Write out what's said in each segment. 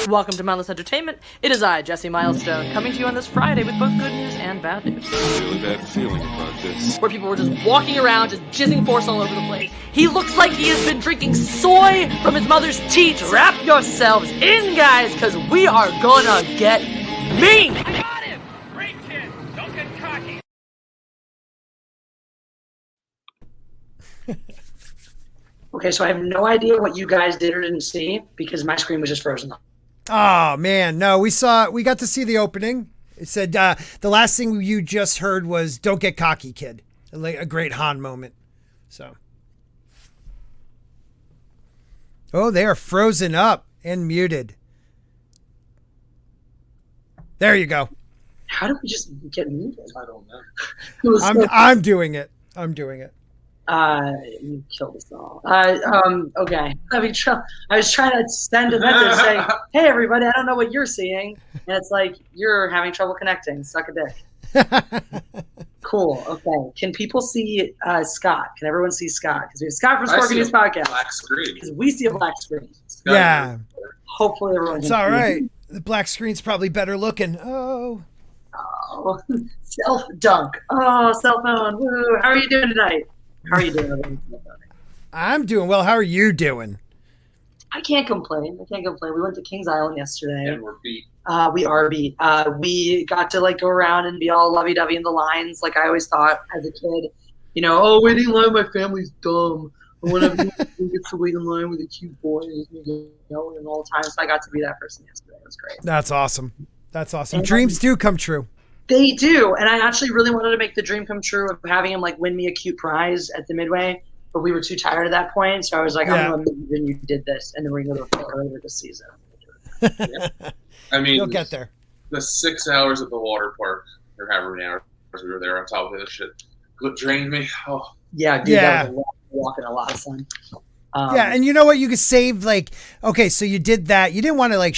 Welcome to Mindless Entertainment. It is I, Jesse Milestone, coming to you on this Friday with both good news and bad news. I have a really bad feeling about this. Where people were just walking around, just jizzing force all over the place. He looks like he has been drinking soy from his mother's teat. Wrap yourselves in, guys, because we are gonna get mean! I got him! Great kid! Don't get cocky! Okay, so I have no idea what you guys did or didn't see because my screen was just frozen up. Oh man, no, we got to see the opening. It said the last thing you just heard was "Don't get cocky, kid." Like a great Han moment. So, oh, they are frozen up and muted. There you go. How did we just get muted? I don't know. I'm doing it. I'm doing it. You killed us all. Okay. I was trying to send a message saying, "Hey, everybody, I don't know what you're seeing," and it's like you're having trouble connecting. Suck a dick. Cool. Okay. Can people see Scott? Can everyone see Scott? Because we have Scott from Sporking News Podcast. Black screen. Because we see a black screen. Yeah. Hopefully, everyone. It's all right. The black screen's probably better looking. Oh, self dunk. Oh, cell phone. Woo. How are you doing tonight? How are you doing? I'm doing well. How are you doing? I can't complain. We went to Kings Island yesterday. And we're beat. We are beat. We got to go around and be all lovey-dovey in the lines, like I always thought as a kid. You know, oh, waiting in line, my family's dumb. And whenever you get to wait in line with a cute boy, and all the time. So I got to be that person yesterday. It was great. That's awesome. Dreams do come true. They do, and I actually really wanted to make the dream come true of having him win me a cute prize at the Midway, but we were too tired at that point. So I was like, I'm going to when you did this, and then we're going to go later this season. Yeah. I mean, you'll get there. The 6 hours at the water park, or however many hours we were there on top of this shit, drained me. Oh. Yeah, dude, that was walking a lot of fun. And you know what? You could save okay, so you did that. You didn't want to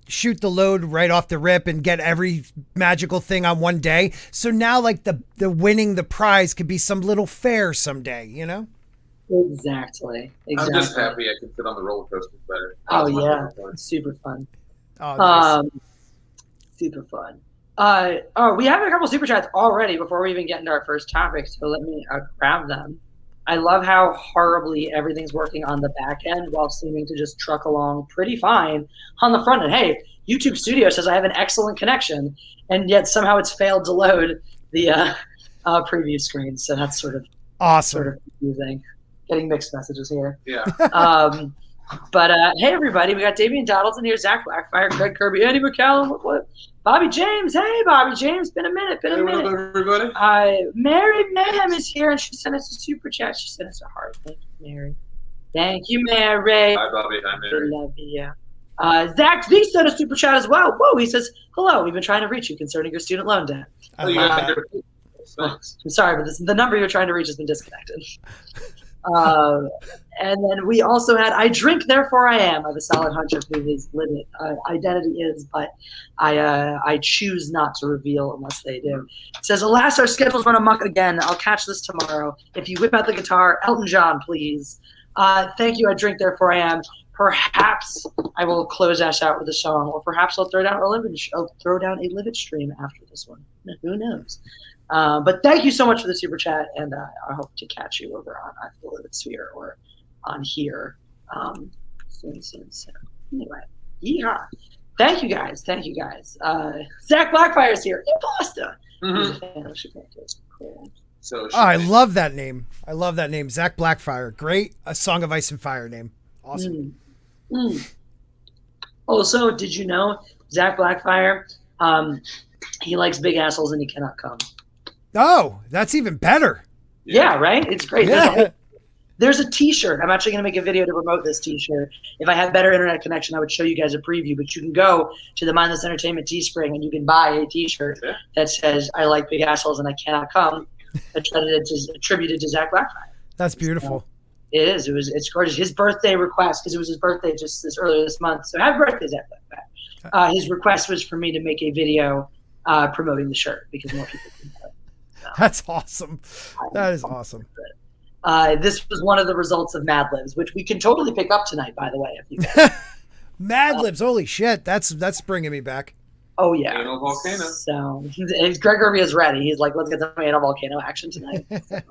shoot the load right off the rip and get every magical thing on one day. So now the winning the prize could be some little fair someday, you know? Exactly. I'm just happy I can fit on the roller coaster better. Oh yeah, it's super fun. Oh, nice. Super fun. We have a couple super chats already before we even get into our first topic. So let me grab them. I love how horribly everything's working on the back end while seeming to just truck along pretty fine on the front end. Hey, YouTube Studio says I have an excellent connection, and yet somehow it's failed to load the preview screen. So that's sort of awesome. Sort of confusing. Getting mixed messages here. Yeah. But hey, everybody, we got Damian Donaldson here, Zach Blackfire, Craig Kirby, Andy McCallum, what? Bobby James. Hey, Bobby James. Been a minute. Hey, what up, everybody? Mary Mayhem is here, and she sent us a super chat. She sent us a heart. Thank you, Mary. Thank you, Mary. Hi, Bobby. Hi, Mary. Love you. Zach V sent a super chat as well. Whoa, he says, hello, we've been trying to reach you concerning your student loan debt. Thanks. I'm sorry, but the number you're trying to reach has been disconnected. And then we also had I drink, therefore I am. I have a solid hunch of who his limit identity is, but I choose not to reveal unless they do. It says, alas, our schedules run amok again. I'll catch this tomorrow. If you whip out the guitar, Elton John, please. Thank you, I drink, therefore I am. Perhaps I will close us out with a song, or perhaps I'll throw down a Livid stream after this one. Who knows? But thank you so much for the super chat, and I hope to catch you over on the Livid Sphere or on here soon. Anyway, yeehaw. Thank you guys. Zach Blackfire's here in Boston. Cool. So I love that name. Zach Blackfire. Great. A Song of Ice and Fire name. Awesome. Also, did you know Zach Blackfire, he likes big assholes and he cannot come. Oh, that's even better. Yeah, right? It's great. Yeah. There's a t-shirt. I'm actually going to make a video to promote this t-shirt. If I had better internet connection, I would show you guys a preview, but you can go to the Mindless Entertainment Teespring and you can buy a t-shirt that says, I like big assholes and I cannot come, attributed to Zach Blackfire. That's beautiful. So, it is. It's gorgeous. His birthday request, because it was his birthday just earlier this month. So happy birthday, Zach Blackfire. His request was for me to make a video promoting the shirt because more people can know it. So, that's awesome. That is awesome. This was one of the results of Mad Libs, which we can totally pick up tonight, by the way. If you guys. Mad Libs. Holy shit. That's bringing me back. Oh yeah. Anal volcano. So Gregory is ready. He's like, let's get some anal volcano action tonight. So.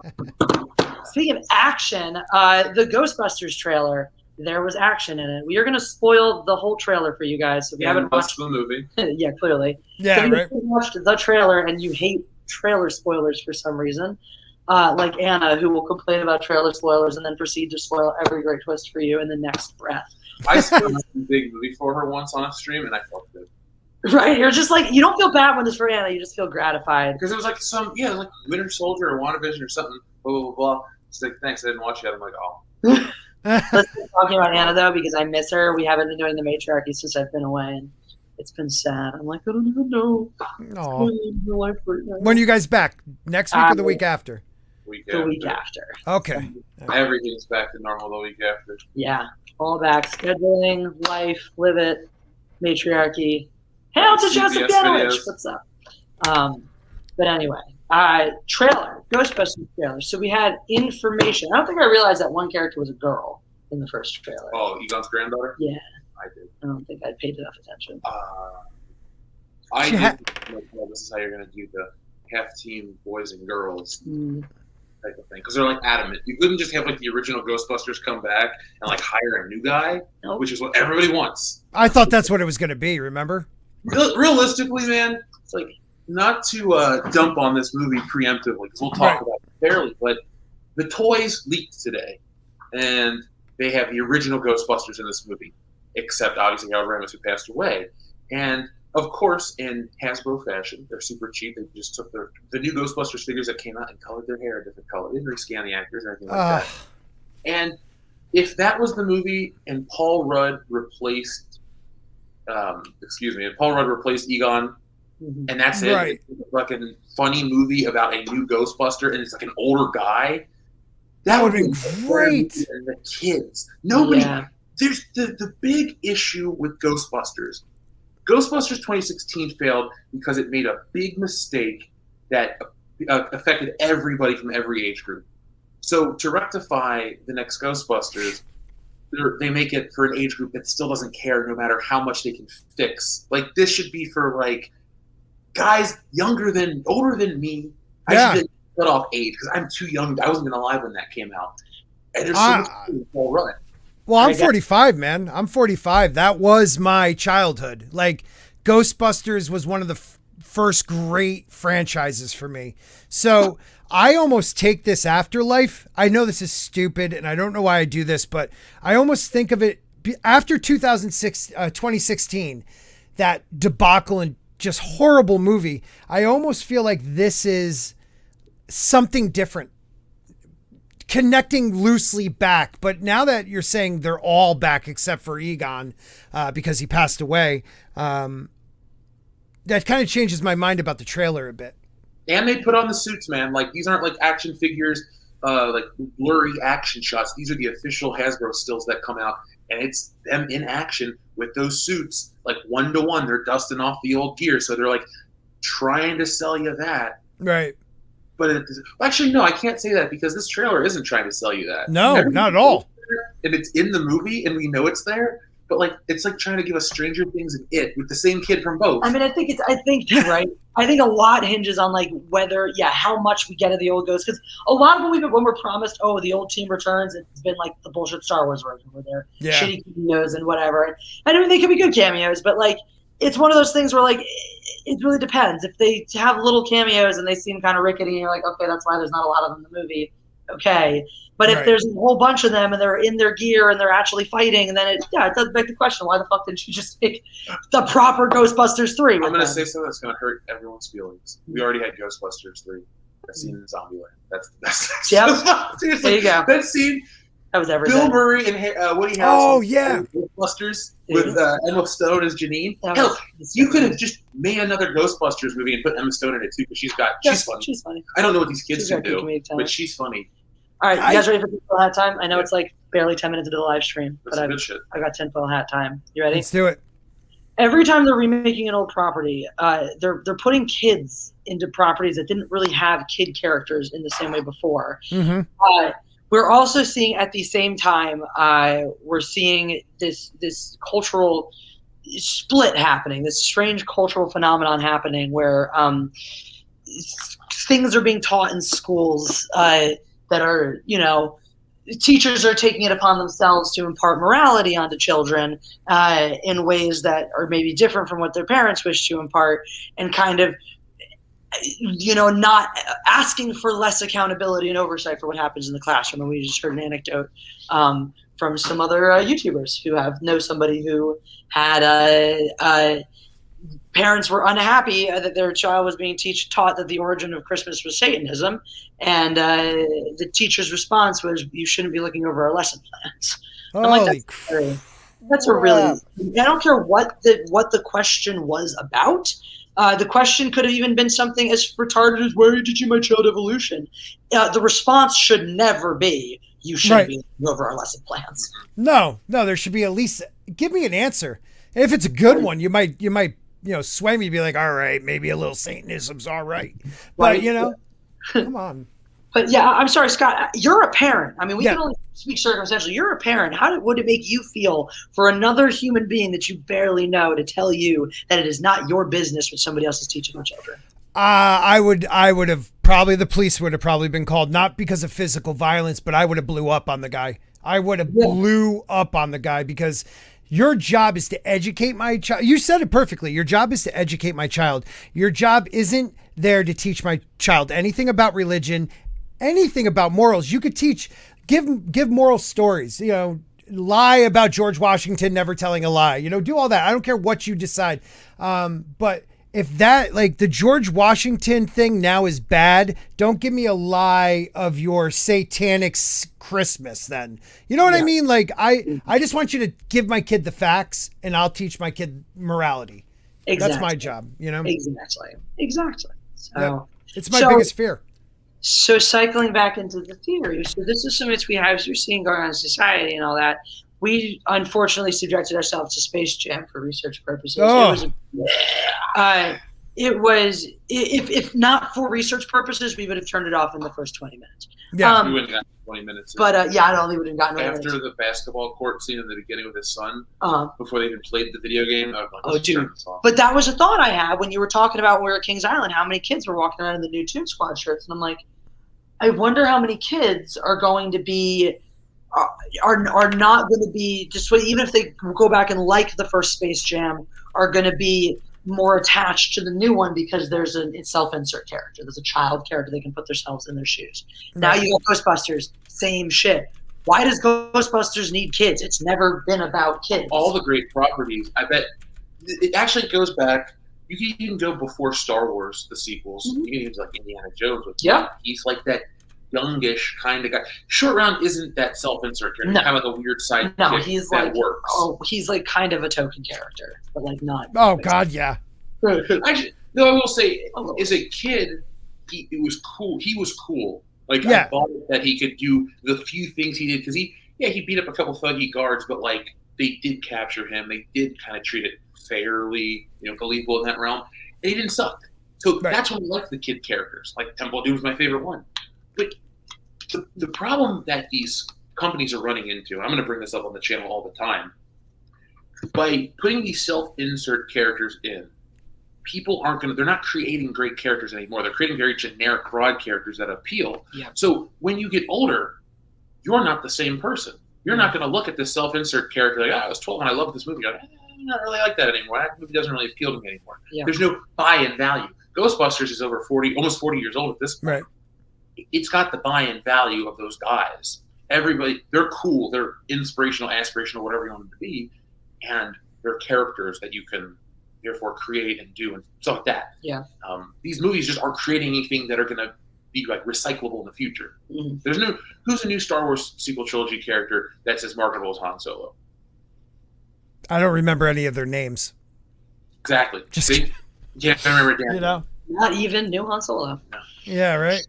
Speaking of action, the Ghostbusters trailer, there was action in it. We are going to spoil the whole trailer for you guys. So if you haven't watched the movie, yeah, clearly. Yeah, so if right. you watched the trailer and you hate trailer spoilers for some reason, like Anna, who will complain about trailer spoilers and then proceed to spoil every great twist for you in the next breath. I spoiled a big movie for her once on a stream, and I felt good. Right? You're just like, you don't feel bad when it's for Anna. You just feel gratified. Because it was like like Winter Soldier or WandaVision or something, blah, blah, blah. It's like, thanks, I didn't watch it. I'm like, oh. Let's keep talking about Anna, though, because I miss her. We haven't been doing the matriarchy since I've been away, and it's been sad. I'm like, I don't even know. Aw. My life right now. When are you guys back? Next week or the week after? The week after. Okay. Everything's back to normal the week after. Yeah, all back. Scheduling, life, live it, matriarchy. Hail to Joseph CBS Yanowich. videos. What's up? But anyway, trailer, Ghostbusters trailer. So we had information. I don't think I realized that one character was a girl in the first trailer. Oh, Egon's granddaughter? Yeah, I did. I don't think I paid enough attention. I Yeah. didn't know, well, this is how you're going to do the half-team boys and girls type of thing. Because they're like adamant. You couldn't just have like the original Ghostbusters come back and like hire a new guy, Nope. which is what everybody wants. I thought that's what it was going to be, remember? Realistically, man, it's like not to dump on this movie preemptively because we'll talk about it fairly, but the toys leaked today, and they have the original Ghostbusters in this movie, except obviously Howard Ramis, who passed away. And of course, in Hasbro fashion, they're super cheap. They just took the new Ghostbusters figures that came out and colored their hair a different color. They didn't rescan the actors or anything like that. And if that was the movie and Paul Rudd replaced Egon, and that's it. Right. It's a fucking funny movie about a new Ghostbuster, and it's like an older guy. That would be great. And the kids. Nobody. Yeah. There's the big issue with Ghostbusters. Ghostbusters 2016 failed because it made a big mistake that affected everybody from every age group. So to rectify the next Ghostbusters, they make it for an age group that still doesn't care no matter how much they can fix. Like, this should be for, like, guys older than me. Yeah. I should cut off age because I'm too young. I wasn't even alive when that came out. And there's so much Paul Rudd. Well, I'm 45, man. I'm 45. That was my childhood. Like, Ghostbusters was one of the first great franchises for me. So I almost take this Afterlife. I know this is stupid, and I don't know why I do this, but I almost think of it after 2016, that debacle and just horrible movie. I almost feel like this is something different, connecting loosely back. But now that you're saying they're all back except for Egon, because he passed away, that kind of changes my mind about the trailer a bit. And they put on the suits, man. Like, these aren't like action figures, like blurry action shots. These are the official Hasbro stills that come out, and it's them in action with those suits, like 1-to-1. They're dusting off the old gear, so they're like trying to sell you that. Right. But actually, no, I can't say that because this trailer isn't trying to sell you that. No, not at all. And it's in the movie, and we know it's there. But like, it's like trying to give us Stranger Things and It with the same kid from both. I mean, I think you're right. I think a lot hinges on like whether, how much we get of the old Ghosts. Because a lot of them, when we're promised, oh, the old team returns, it's been like the bullshit Star Wars version where they're shitty cameos and whatever. I mean, they could be good cameos, but like, it's one of those things where like, it really depends. If they have little cameos and they seem kind of rickety, and you're like, okay, that's why there's not a lot of them in the movie. Okay. But if there's a whole bunch of them and they're in their gear and they're actually fighting, and then it does beg the question, why the fuck didn't you just pick the proper Ghostbusters 3? I'm going to say something that's going to hurt everyone's feelings. We already had Ghostbusters 3. That scene in Zombieland. That's the best. Yep. There you go. That scene. That was everything. Bill Murray and Woody Harrelson. Oh, yeah. Ghostbusters with Emma Stone as Janine. Hell, you could have just made another Ghostbusters movie and put Emma Stone in it too, because she's funny. She's funny. I don't know what these kids She's can do, but she's funny. All right, you guys ready for tinfoil hat time? I know it's like barely 10 minutes into the live stream, That's but good shit. I got tinfoil hat time. You ready? Let's do it. Every time they're remaking an old property, they're putting kids into properties that didn't really have kid characters in the same way before. Mm-hmm. we're also seeing at the same time, we're seeing this cultural split happening, this strange cultural phenomenon happening where things are being taught in schools that are, teachers are taking it upon themselves to impart morality onto children in ways that are maybe different from what their parents wish to impart, and kind of, not asking for less accountability and oversight for what happens in the classroom. And we just heard an anecdote from some other YouTubers who know somebody who had parents were unhappy that their child was being taught that the origin of Christmas was Satanism, and the teacher's response was, "You shouldn't be looking over our lesson plans." Holy that's a really. I don't care what the question was about. The question could have even been something as retarded as, "Why are you teaching my child evolution?" The response should never be, "You shouldn't be looking over our lesson plans." No, there should be at least, give me an answer. And if it's a good one, you might sway me to be like, all right, maybe a little Satanism's all right. But, come on. But yeah, I'm sorry, Scott, you're a parent. I mean, we can only speak circumstantially. You're a parent. How would it make you feel for another human being that you barely know to tell you that it is not your business what somebody else is teaching their children? I would have probably, the police would have probably been called, not because of physical violence, but I would have blew up on the guy. I would have blew up on the guy, because your job is to educate my child. You said it perfectly. Your job is to educate my child. Your job isn't there to teach my child anything about religion, anything about morals. You could give moral stories, lie about George Washington never telling a lie, do all that. I don't care what you decide. But if that, like, the George Washington thing now is bad, don't give me a lie of your satanic Christmas then. You know what I mean? Like, I just want you to give my kid the facts, and I'll teach my kid morality. Exactly. That's my job, Exactly. So it's my biggest fear. So cycling back into the theory, so this is something we have, we're seeing going on in society and all that. We unfortunately subjected ourselves to Space Jam for research purposes. It was if not for research purposes, we would have turned it off in the first 20 minutes. Yeah, we wouldn't have gotten 20 minutes. But I don't think we would have gotten after the basketball court scene in the beginning with his son, before they even played the video game. But that was a thought I had when you were talking about when we were at Kings Island, how many kids were walking around in the new Toon Squad shirts, and I'm like, I wonder how many kids are going to be. Are not going to be just even if they go back and like the first Space Jam, are going to be more attached to the new one because there's a self-insert character. There's a child character they can put themselves in their shoes. Now you got Ghostbusters, same shit. Why does Ghostbusters need kids? It's never been about kids. All the great properties, I bet it actually goes back. You can even go before Star Wars, the sequels. You can even like Indiana Jones. He's like that youngish kind of guy. Short Round isn't that self-insert character. He's kind of like a weird side he's that like works. He's like kind of a token character, but like not. Oh God, yeah. Actually, no, I will say, as a kid, it was cool. He was cool. Like I thought that he could do the few things he did because he beat up a couple thuggy guards, but like they did capture him. They did kind of treat it fairly, believable in that realm. And he didn't suck. So that's when I like the kid characters. Like Temple Doom was my favorite one. But the problem that these companies are running into, I'm going to bring this up on the channel all the time, by putting these self-insert characters in, people they're not creating great characters anymore. They're creating very generic, broad characters that appeal. Yeah. So when you get older, you're not the same person. You're not going to look at this self-insert character like, I was 12 and I love this movie. You're like, I'm not really like that anymore. That movie doesn't really appeal to me anymore. Yeah. There's no buy-in value. Ghostbusters is over 40, almost 40 years old at this point. Right. It's got the buy-in value of those guys. Everybody, they're cool, they're inspirational, aspirational, whatever you want them to be, and they're characters that you can therefore create and do and stuff like that. Yeah. These movies just aren't creating anything that are going to be like recyclable in the future. Mm-hmm. Who's a new Star Wars sequel trilogy character that's as marketable as Han Solo? I don't remember any of their names. Exactly. Just can't remember Dan. Not even new Han Solo. Yeah, right.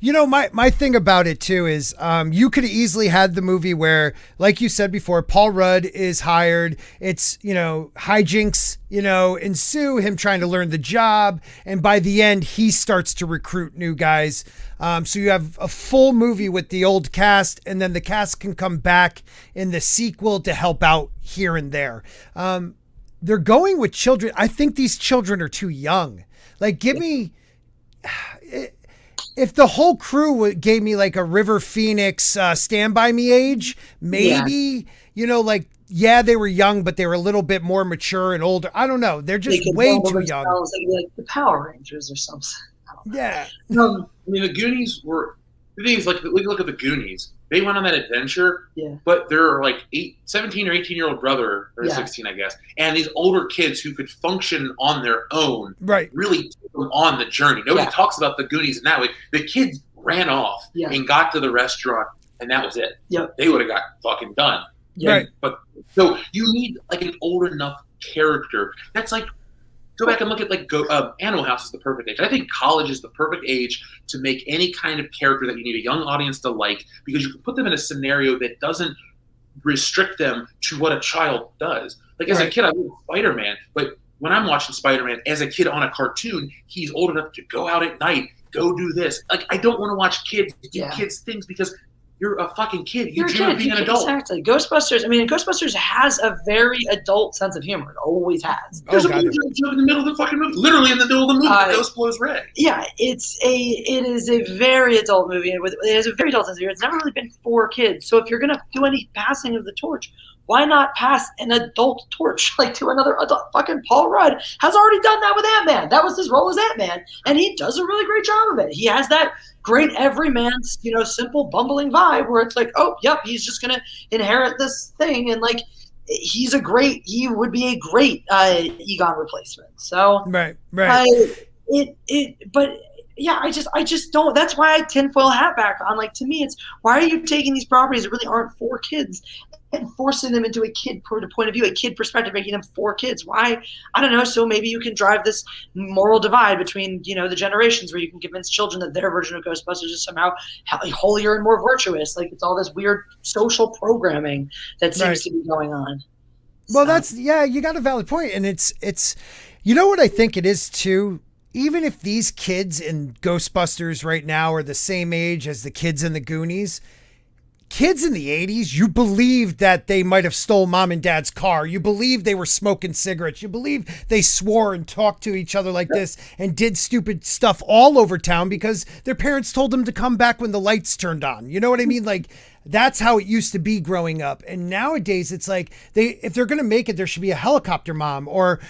You know, my thing about it too is you could have easily had the movie where, like you said before, Paul Rudd is hired. It's, you know, hijinks, you know, ensue, him trying to learn the job. And by the end, he starts to recruit new guys. So you have a full movie with the old cast, and then the cast can come back in the sequel to help out here and there. They're going with children. I think these children are too young. Like, give me, if the whole crew gave me like a River Phoenix Stand By Me age, maybe, you know, like, yeah, they were young, but they were a little bit more mature and older. I don't know. They're just way too young. Like the Power Rangers or something. Yeah. I mean, the Goonies were, the thing is, like, look at the Goonies. They went on that adventure, but they're like 17 or 18-year-old brother, or 16, I guess, and these older kids who could function on their own really took them on the journey. Nobody talks about the Goonies in that way. The kids ran off and got to the restaurant, and that was it. They would have got fucking done. But so you need like an old enough character. That's like, go back and look at like Animal House is the perfect age. I think college is the perfect age to make any kind of character that you need a young audience to like, because you can put them in a scenario that doesn't restrict them to what a child does. Like as a kid, I love Spider-Man, but when I'm watching Spider-Man as a kid on a cartoon, he's old enough to go out at night, go do this. Like I don't want to watch kids do kids things because you're a fucking kid. You dream of being an adult. Exactly. Ghostbusters has a very adult sense of humor. It always has. There's a joke in the middle of the fucking movie. Literally in the middle of the movie, the ghost blows red. Yeah, it is a very adult movie. It has a very adult sense of humor. It's never really been for kids. So if you're going to do any passing of the torch, why not pass an adult torch like to another adult? Fucking Paul Rudd has already done that with Ant-Man. That was his role as Ant-Man, and he does a really great job of it. He has that great everyman, simple bumbling vibe where it's like, oh, yep, he's just gonna inherit this thing, and like he would be a great Egon replacement. So right. But yeah, I just don't. That's why I tinfoil hat back on. Like, to me, it's why are you taking these properties that really aren't for kids and forcing them into a kid point of view, a kid perspective, making them for kids? Why? I don't know. So maybe you can drive this moral divide between, the generations, where you can convince children that their version of Ghostbusters is somehow holier and more virtuous. Like, it's all this weird social programming that seems to be going on. Well, you got a valid point. And it's, you know what I think it is too? Even if these kids in Ghostbusters right now are the same age as the kids in the Goonies, kids in the 80s, you believed that they might have stole mom and dad's car. You believed they were smoking cigarettes. You believed they swore and talked to each other like this and did stupid stuff all over town because their parents told them to come back when the lights turned on. You know what I mean? Like, that's how it used to be growing up. And nowadays it's like if they're going to make it, there should be a helicopter mom or,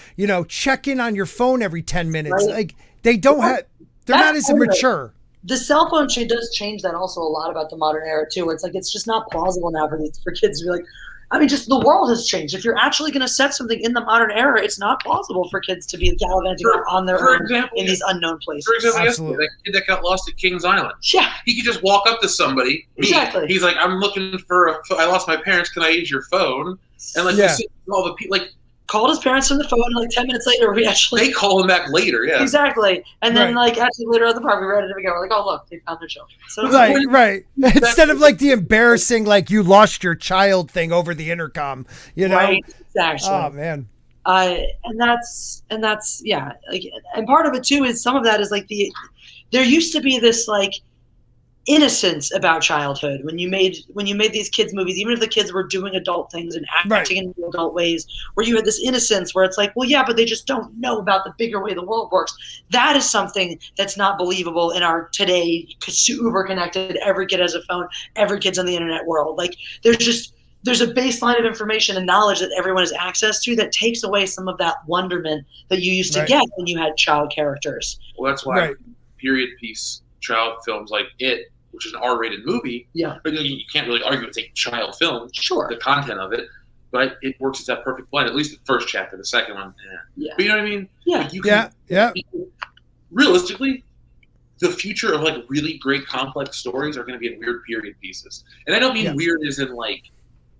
check in on your phone every 10 minutes. Right. Like they're not as mature. The cell phone does change that also a lot about the modern era too, where it's like, it's just not plausible now for kids to be like, I mean, just the world has changed. If you're actually going to set something in the modern era, it's not plausible for kids to be gallivanting on their own in these unknown places. For example, that kid that got lost at Kings Island. Yeah. He could just walk up to somebody. Exactly. He's like, I'm looking for I lost my parents. Can I use your phone? And like, you see all the people, like, called his parents from the phone, and like 10 minutes later, they call him back later, Exactly. And then like actually later on the park, we read it again. We're like, oh look, they found their children. So right. Instead of like the embarrassing, like you lost your child thing over the intercom, Right, exactly. Oh man. And that's like, and part of it too is some of that is like there used to be this like innocence about childhood when you made these kids movies, even if the kids were doing adult things and acting in adult ways, where you had this innocence where it's like, well, yeah, but they just don't know about the bigger way the world works. That is something that's not believable in our today uber connected, every kid has a phone, every kid's on the internet world. Like there's a baseline of information and knowledge that everyone has access to that takes away some of that wonderment that you used to get when you had child characters. Well, that's why period piece child films like It, which is an R-rated movie, but you can't really argue it's a child film, the content of it, but it works as that perfect blend, at least the first chapter. The second one, But you know what I mean? Yeah. Like realistically, the future of like really great complex stories are going to be in weird period pieces. And I don't mean weird as in like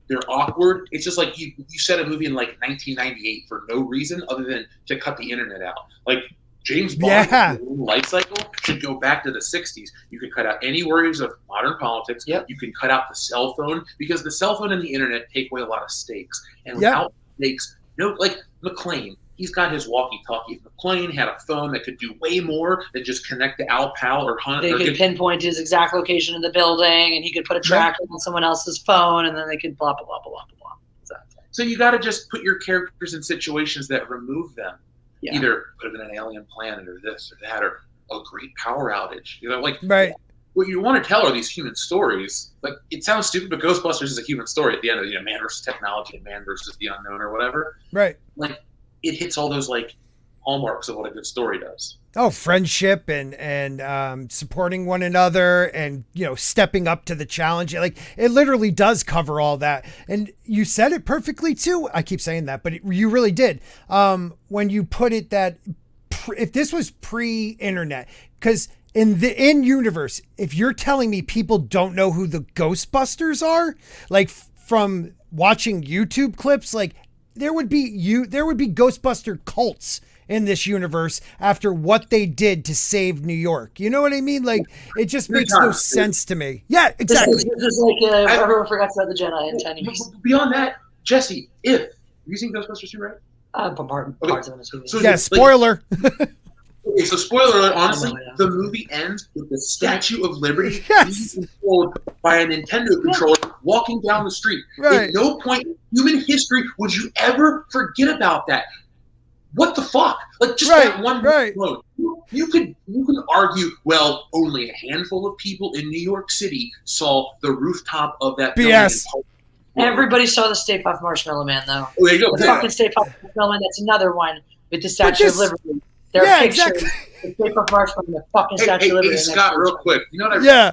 they're awkward. It's just like you set a movie in like 1998 for no reason other than to cut the internet out. Like James Bond Yeah. life cycle should go back to the 60s. You can cut out any worries of modern politics. Yep. You can cut out the cell phone because the cell phone and the internet take away a lot of stakes. And Yep. without stakes, like McClane, he's got his walkie-talkie. If McClane had a phone that could do way more than just connect to Al Pal or Hunt. They or could pinpoint his exact location in the building, and he could put a tracker on someone else's phone, and then they could blah, blah, blah, blah, blah, blah. Exactly. So you got to just put your characters in situations that remove them. Yeah. Either put them in an alien planet or this or that or a great power outage. Like Right. what you want to tell are these human stories. Like it sounds stupid, but Ghostbusters is a human story at the end of man versus technology and man versus the unknown or whatever. Right. Like it hits all those like hallmarks of what a good story does. Oh, friendship and supporting one another and, stepping up to the challenge. Like it literally does cover all that. And you said it perfectly too. I keep saying that, but you really did. When you put it that if this was pre-internet, because in universe, if you're telling me people don't know who the Ghostbusters are, like from watching YouTube clips, like there would be Ghostbuster cults in this universe after what they did to save New York. You know what I mean? Like it just makes no sense to me. Yeah, exactly. This is like everyone forgets about the Jedi in 10 years. Beyond that, Jesse, if you seen Ghostbusters 2, right? Parts of this movie. So Yeah, spoiler. Okay, so spoiler alert, honestly, Oh, yeah. the movie ends with the Statue of Liberty Yes. being controlled by a Nintendo controller walking down the street. Right. At no point in human history would you ever forget about that. What the fuck? Like just that one right. road. You can argue, well, only a handful of people in New York City saw the rooftop of that BS. building. Everybody saw the Stay Puft Marshmallow Man, though. Oh, there you go. The fucking Stay Puft Marshmallow Man, that's another one with the Statue of Liberty. There are Yeah, pictures exactly. of the Stay Puft Marshmallow and the fucking Statue of Liberty. Hey, Scott, real quick. You know what Yeah.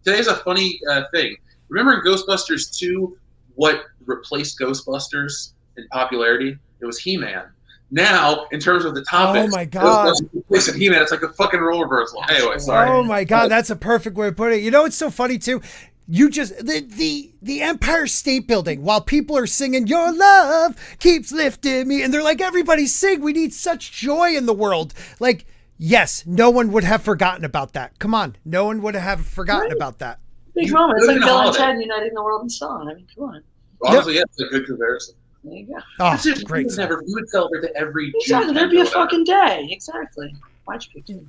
Today's a funny thing. Remember in Ghostbusters 2, what replaced Ghostbusters in popularity? It was He-Man. Now, in terms of the topics, Oh my God. Ghostbusters replacing He-Man. It's like a fucking role reversal. Anyway, sorry. Oh my God, that's a perfect way to put it. You know, it's so funny too. You just the Empire State Building, while people are singing "Your love keeps lifting me," and they're like, "Everybody sing! We need such joy in the world." Like, yes, no one would have forgotten about that. Come on, no one would have forgotten about that. Big moment. It's live like in a Bill and holiday. Ted uniting the world in song. I mean, come on. Honestly, yeah, it's a good comparison. There you go. Oh, That's it. great! You would celebrate to every Exactly. June There'd be a 10th or whatever. fucking day. Exactly. Why'd you pick it?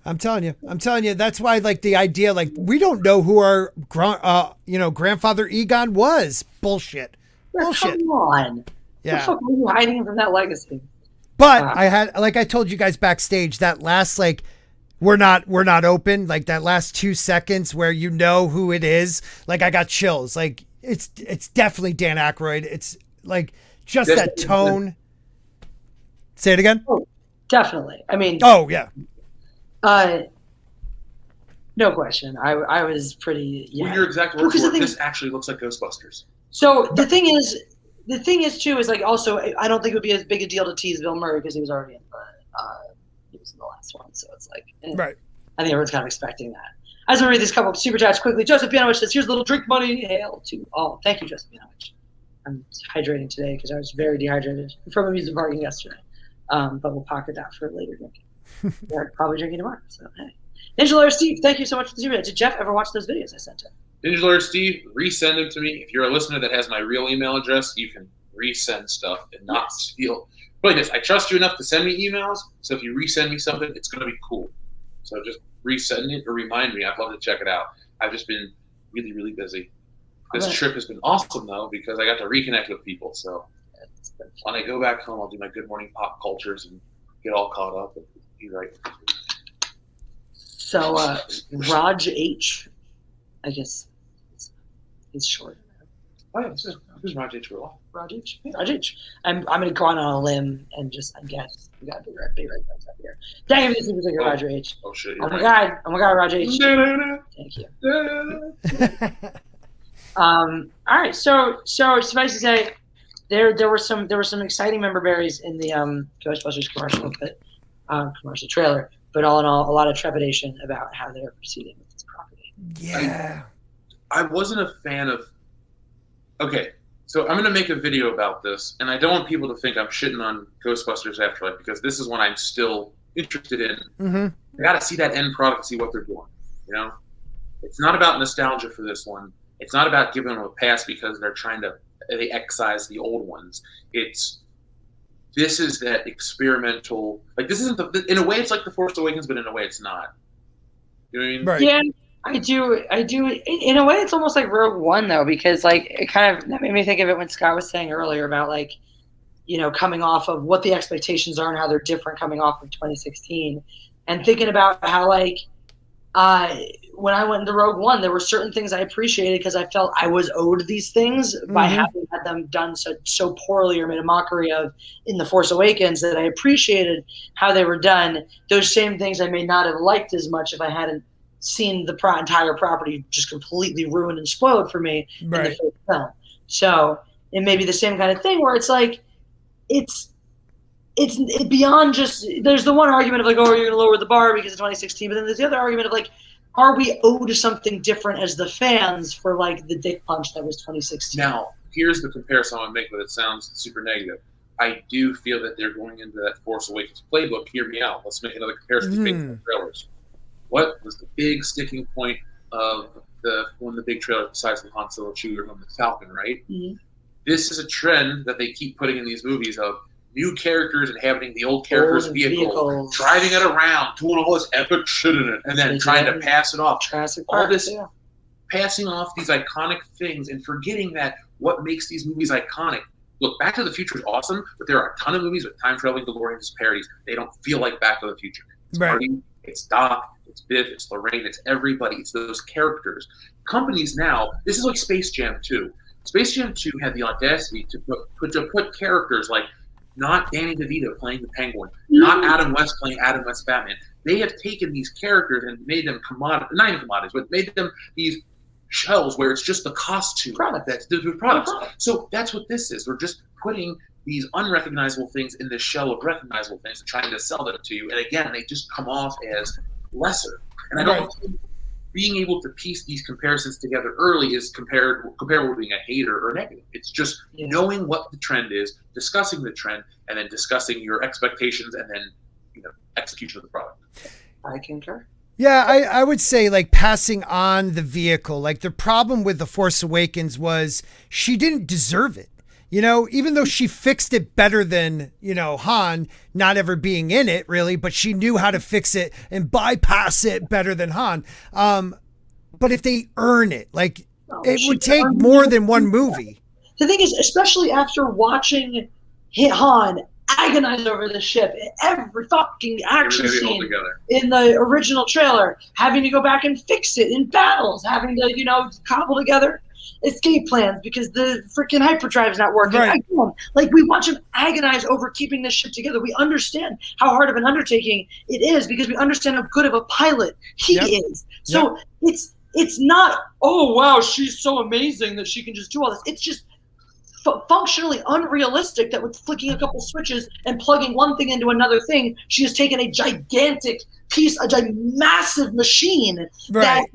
I'm telling you. That's why, like, the idea, like, we don't know who our, grandfather Egon was. Bullshit. Bullshit. Come on. What Yeah. the fuck are you hiding from that legacy? But I had, like I told you guys backstage, that last, like, we're not open, like that last 2 seconds where you know who it is. Like, I got chills. Like, it's definitely Dan Aykroyd. It's like just that tone. Say it again. Oh, definitely. I mean, Oh yeah. no question. I was pretty. Yeah. Well, your exact words Because the were, thing this is- actually looks like Ghostbusters. So the thing is too is like also I don't think it would be as big a deal to tease Bill Murray because he was already in the last one. So it's like Right. I think everyone's kind of expecting that. I just want to read these couple of super chats quickly. Joseph Pianovich says, "Here's a little drink money. Hail to all." Thank you, Joseph Pianovich. I'm hydrating today because I was very dehydrated from amusement parking yesterday. But we'll pocket that for later drinking. We're probably drinking tomorrow. So hey, Ninja Lawyer Steve, thank you so much for the super chat. Did Jeff ever watch those videos I sent him? Ninja Lawyer Steve, resend them to me. If you're a listener that has my real email address, you can resend stuff and not steal. But yes, I trust you enough to send me emails, so if you resend me something, it's going to be cool. So just resend it or remind me. I'd love to check it out. I've just been really, really busy. This Okay. trip has been awesome, though, because I got to reconnect with people. So when I go back home, I'll do my Good Morning Pop Cultures and get all caught up and be right. So Raj H, I guess he's short. Oh, yeah, who's Roger H. Roloff? Raj H. Raj H. I'm going to go on a limb and just I guess we got big red guys up here. Dang it, this is like Raj H. Oh, shit. Oh You're my right. god, Raj H. Thank you. All right, so suffice to say, there were some exciting member berries in the Ghostbusters commercial trailer, but all in all, a lot of trepidation about how they're proceeding with this property. Yeah. I wasn't a fan of. Okay, so I'm going to make a video about this, and I don't want people to think I'm shitting on Ghostbusters Afterlife because this is one I'm still interested in. Mm-hmm. I got to see that end product to see what they're doing. You know, it's not about nostalgia for this one. It's not about giving them a pass because they excise the old ones. This is that experimental. Like this isn't in a way it's like The Force Awakens, but in a way it's not. You know what I mean? Right. Yeah, I do. In a way, it's almost like Rogue One, though, because like that made me think of it when Scott was saying earlier about like, coming off of what the expectations are and how they're different coming off of 2016, and thinking about how like, when I went into Rogue One, there were certain things I appreciated because I felt I was owed these things by having had them done so poorly or made a mockery of in The Force Awakens, that I appreciated how they were done. Those same things I may not have liked as much if I hadn't seen the entire property just completely ruined and spoiled for me in the first film. So it may be the same kind of thing where it's like, it's beyond just, there's the one argument of like, oh, you're going to lower the bar because it's 2016, but then there's the other argument of like, are we owed something different as the fans for like the dick punch that was 2016? Now, here's the comparison I want to make, but it sounds super negative. I do feel that they're going into that Force Awakens playbook. Hear me out. Let's make another comparison to the trailers. What was the big sticking point of one of the big trailers besides the Han Solo Chewie from the Falcon, right? Mm-hmm. This is a trend that they keep putting in these movies of new characters inhabiting the old characters' vehicles, driving it around, doing all this epic shit in it, and then trying to pass it off. Passing off these iconic things and forgetting that what makes these movies iconic. Look, Back to the Future is awesome, but there are a ton of movies with time-traveling DeLoreans as parodies. They don't feel like Back to the Future. It's Marty, it's Doc, it's Biff, it's Lorraine, it's everybody. It's those characters. Companies now, this is like Space Jam 2. Space Jam 2 had the audacity to put characters like not Danny DeVito playing the Penguin, not Adam West playing Adam West Batman. They have taken these characters and made them not even commodities, but made them these shells where it's just the costume that's the products. So that's what this is. We're just putting these unrecognizable things in this shell of recognizable things and trying to sell them to you. And again, they just come off as lesser. And I don't think being able to piece these comparisons together early is comparable to being a hater or negative. It's just knowing what the trend is, discussing the trend, and then discussing your expectations and then execution of the product. I concur. Yeah, I would say like passing on the vehicle. Like the problem with The Force Awakens was she didn't deserve it. Even though she fixed it better than, Han not ever being in it really, but she knew how to fix it and bypass it better than Han. But if they earn it, like it would take more than one movie. The thing is, especially after watching Han agonize over the ship in every fucking action scene in the original trailer, having to go back and fix it in battles, having to, cobble together escape plans because the freaking hyperdrive's not working. Right. Again, like we watch him agonize over keeping this ship together. We understand how hard of an undertaking it is because we understand how good of a pilot he is. So it's not, oh wow, she's so amazing that she can just do all this. It's just functionally unrealistic that with flicking a couple switches and plugging one thing into another thing, she has taken a gigantic piece, massive machine that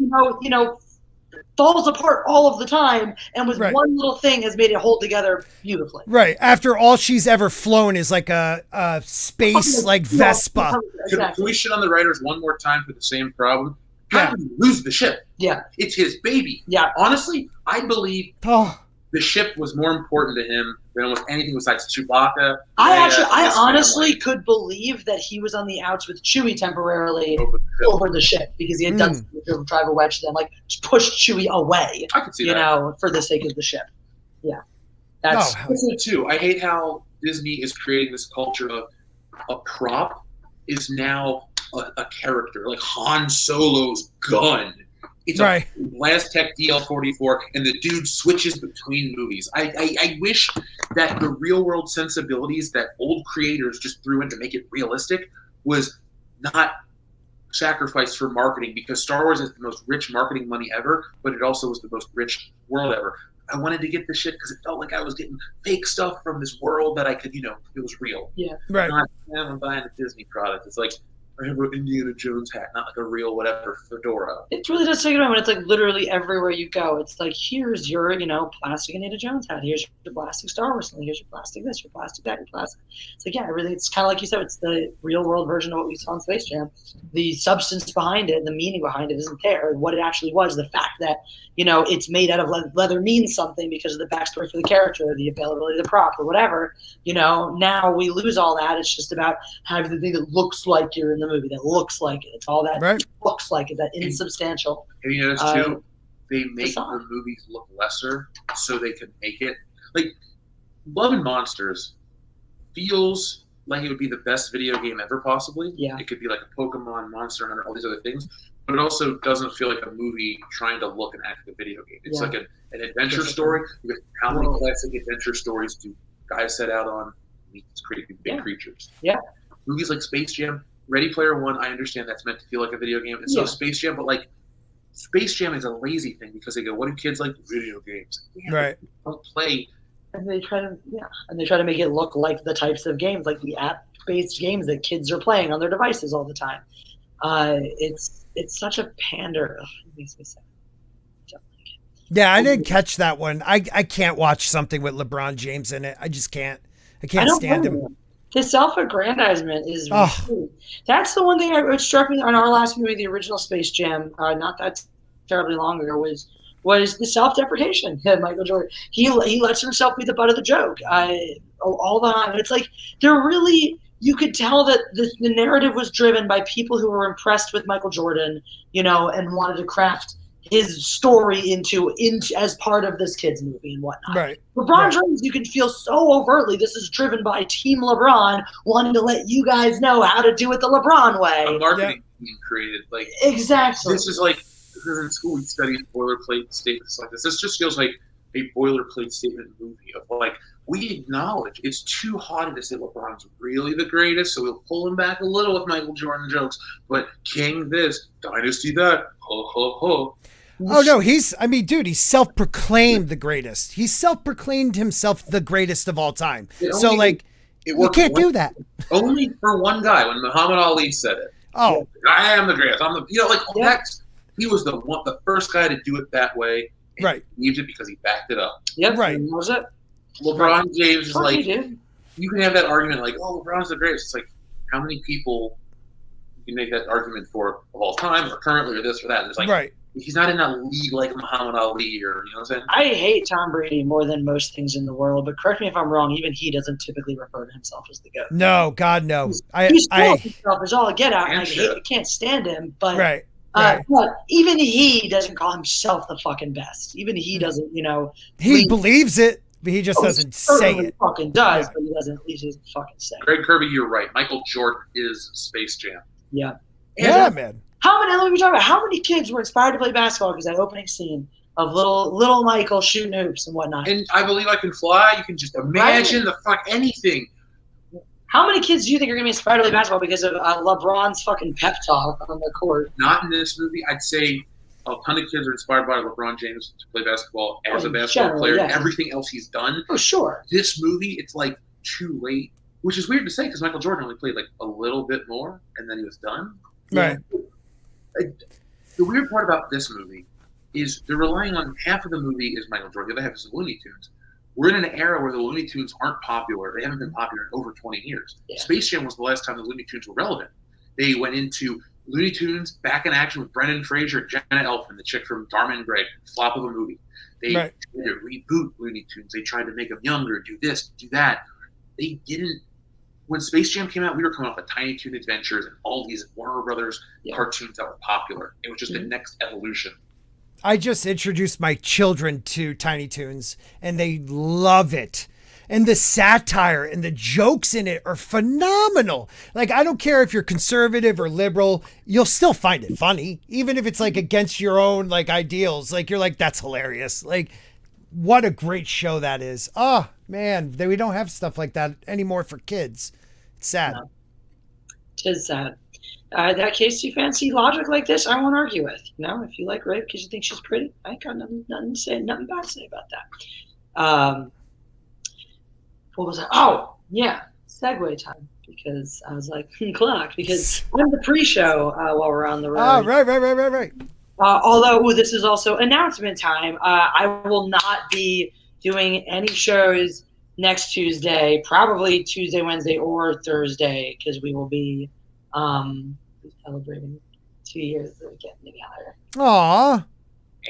falls apart all of the time, and with one little thing has made it hold together beautifully. Right. After all she's ever flown is like a space like Vespa. Can we shit on the writers one more time for the same problem? How did he lose the ship? Yeah. It's his baby. Yeah. Honestly, I believe the ship was more important to him than almost anything besides Chewbacca. I honestly could believe that he was on the outs with Chewie temporarily over the ship because he had done something to drive a wedge, then like push Chewie away. I could see that. For the sake of the ship. Yeah, that's it too. I hate how Disney is creating this culture of a prop is now a character, like Han Solo's gun. It's a Blastech DL-44, and the dude switches between movies. I wish that the real-world sensibilities that old creators just threw in to make it realistic was not sacrificed for marketing, because Star Wars is the most rich marketing money ever, but it also was the most rich world ever. I wanted to get this shit because it felt like I was getting fake stuff from this world that I could, it was real. Yeah. Right. I'm buying a Disney product. It's like, I have an Indiana Jones hat, not like a real whatever fedora. It really does take it on when it's like literally everywhere you go. It's like, here's your, plastic Indiana Jones hat. Here's your plastic Star Wars thing. Here's your plastic this, your plastic that, your plastic. It's like, yeah, everything. It's kind of like you said, it's the real world version of what we saw in Space Jam. The substance behind it, the meaning behind it isn't there. What it actually was, the fact that, it's made out of leather means something because of the backstory for the character, the availability of the prop or whatever. Now we lose all that. It's just about having the thing that looks like you're in the movie, that looks like it. It's all that looks like it, that insubstantial. Have you noticed too? They make the movies look lesser so they can make it. Like, Love and Monsters feels like it would be the best video game ever, possibly. Yeah. It could be like a Pokemon, Monster Hunter, all these other things. But it also doesn't feel like a movie trying to look and act like a video game. It's like an adventure story. How many classic adventure stories do guys set out on? These crazy big creatures. Yeah. Movies like Space Jam, Ready Player One, I understand that's meant to feel like a video game. And so Space Jam, but like Space Jam is a lazy thing because they go, what do kids like? Video games. Right. They don't play. And they try to make it look like the types of games, like the app-based games that kids are playing on their devices all the time. It's such a pander. It makes me sad. Yeah, I didn't catch that one. I can't watch something with LeBron James in it. I just can't. I can't stand him. His self-aggrandizement is that's the one thing that struck me on our last movie, the original Space Jam, not that terribly long ago, was the self-deprecation. Michael Jordan, he lets himself be the butt of the joke all the time. It's like you could tell that the narrative was driven by people who were impressed with Michael Jordan, and wanted to craft his story into as part of this kid's movie and whatnot. Right. LeBron James, you can feel so overtly this is driven by Team LeBron wanting to let you guys know how to do it the LeBron way. A marketing team created exactly. This is like, because in school we studied boilerplate statements like this. This just feels like a boilerplate statement movie of like, we acknowledge it's too hot to say LeBron's really the greatest, so we'll pull him back a little with Michael Jordan jokes. But King this, Dynasty that, ho ho ho. Oh no, he's self-proclaimed the greatest. He self-proclaimed himself the greatest of all time. So like, you can't do that. Only for one guy when Muhammad Ali said it. Oh, I am the greatest. I'm the he was the first guy to do it that way. And right. He believed it because he backed it up. Yep. Right. That was it. LeBron James is like, dude. You can have that argument like, oh, LeBron's the greatest. It's like, how many people you can make that argument for of all time or currently or this or that? It's like, right. He's not in a league like Muhammad Ali or, you know what I'm saying? I hate Tom Brady more than most things in the world, but correct me if I'm wrong, even he doesn't typically refer to himself as the GOAT. No, God, no. He's himself as all get out, and I can't stand him, but right. But even he doesn't call himself the fucking best. Even he doesn't, He believes it, but he just doesn't say it. He fucking does, but he doesn't, at least he doesn't fucking say it. Greg Kirby, you're right. Michael Jordan is Space Jam. Yeah. Yeah, man. Let me talk about how many kids were inspired to play basketball because that opening scene of little Michael shooting hoops and whatnot. And I Believe I Can Fly. You can just imagine anything. How many kids do you think are going to be inspired to play basketball because of LeBron's fucking pep talk on the court? Not in this movie. I'd say a ton of kids are inspired by LeBron James to play basketball as a basketball player and everything else he's done. Oh, sure. This movie, it's like too late, which is weird to say because Michael Jordan only played like a little bit more and then he was done. Right. The weird part about this movie is they're relying on half of the movie is Michael Jordan, the other half is the Looney Tunes. We're in an era where the Looney Tunes aren't popular. They haven't been popular in over 20 years. Yeah. Space Jam was the last time the Looney Tunes were relevant. They went into Looney Tunes back in action with Brendan Fraser, Jenna Elfman, the chick from Dharma and Greg, flop of a movie. They tried to reboot Looney Tunes. They tried to make them younger, do this, do that. They didn't. When Space Jam came out, we were coming off of Tiny Toon Adventures and all these Warner Brothers cartoons that were popular. It was just the next evolution. I just introduced my children to Tiny Toons, and they love it. And the satire and the jokes in it are phenomenal. Like, I don't care if you're conservative or liberal, you'll still find it funny. Even if it's like against your own like ideals. Like, you're like, that's hilarious. Like, what a great show that is. Oh, man, we don't have stuff like that anymore for kids. It's sad. No. It is sad. That case, you fancy logic like this, I won't argue with. If you like Ray because you think she's pretty, I ain't got nothing bad to say about that. What was that? Oh, yeah, segue time. because I was like, clock, because I'm the pre-show while we're on the road. Oh, right. Although this is also announcement time, I will not be doing any shows next Tuesday, probably Tuesday, Wednesday, or Thursday, because we will be celebrating 2 years of getting together. Aw.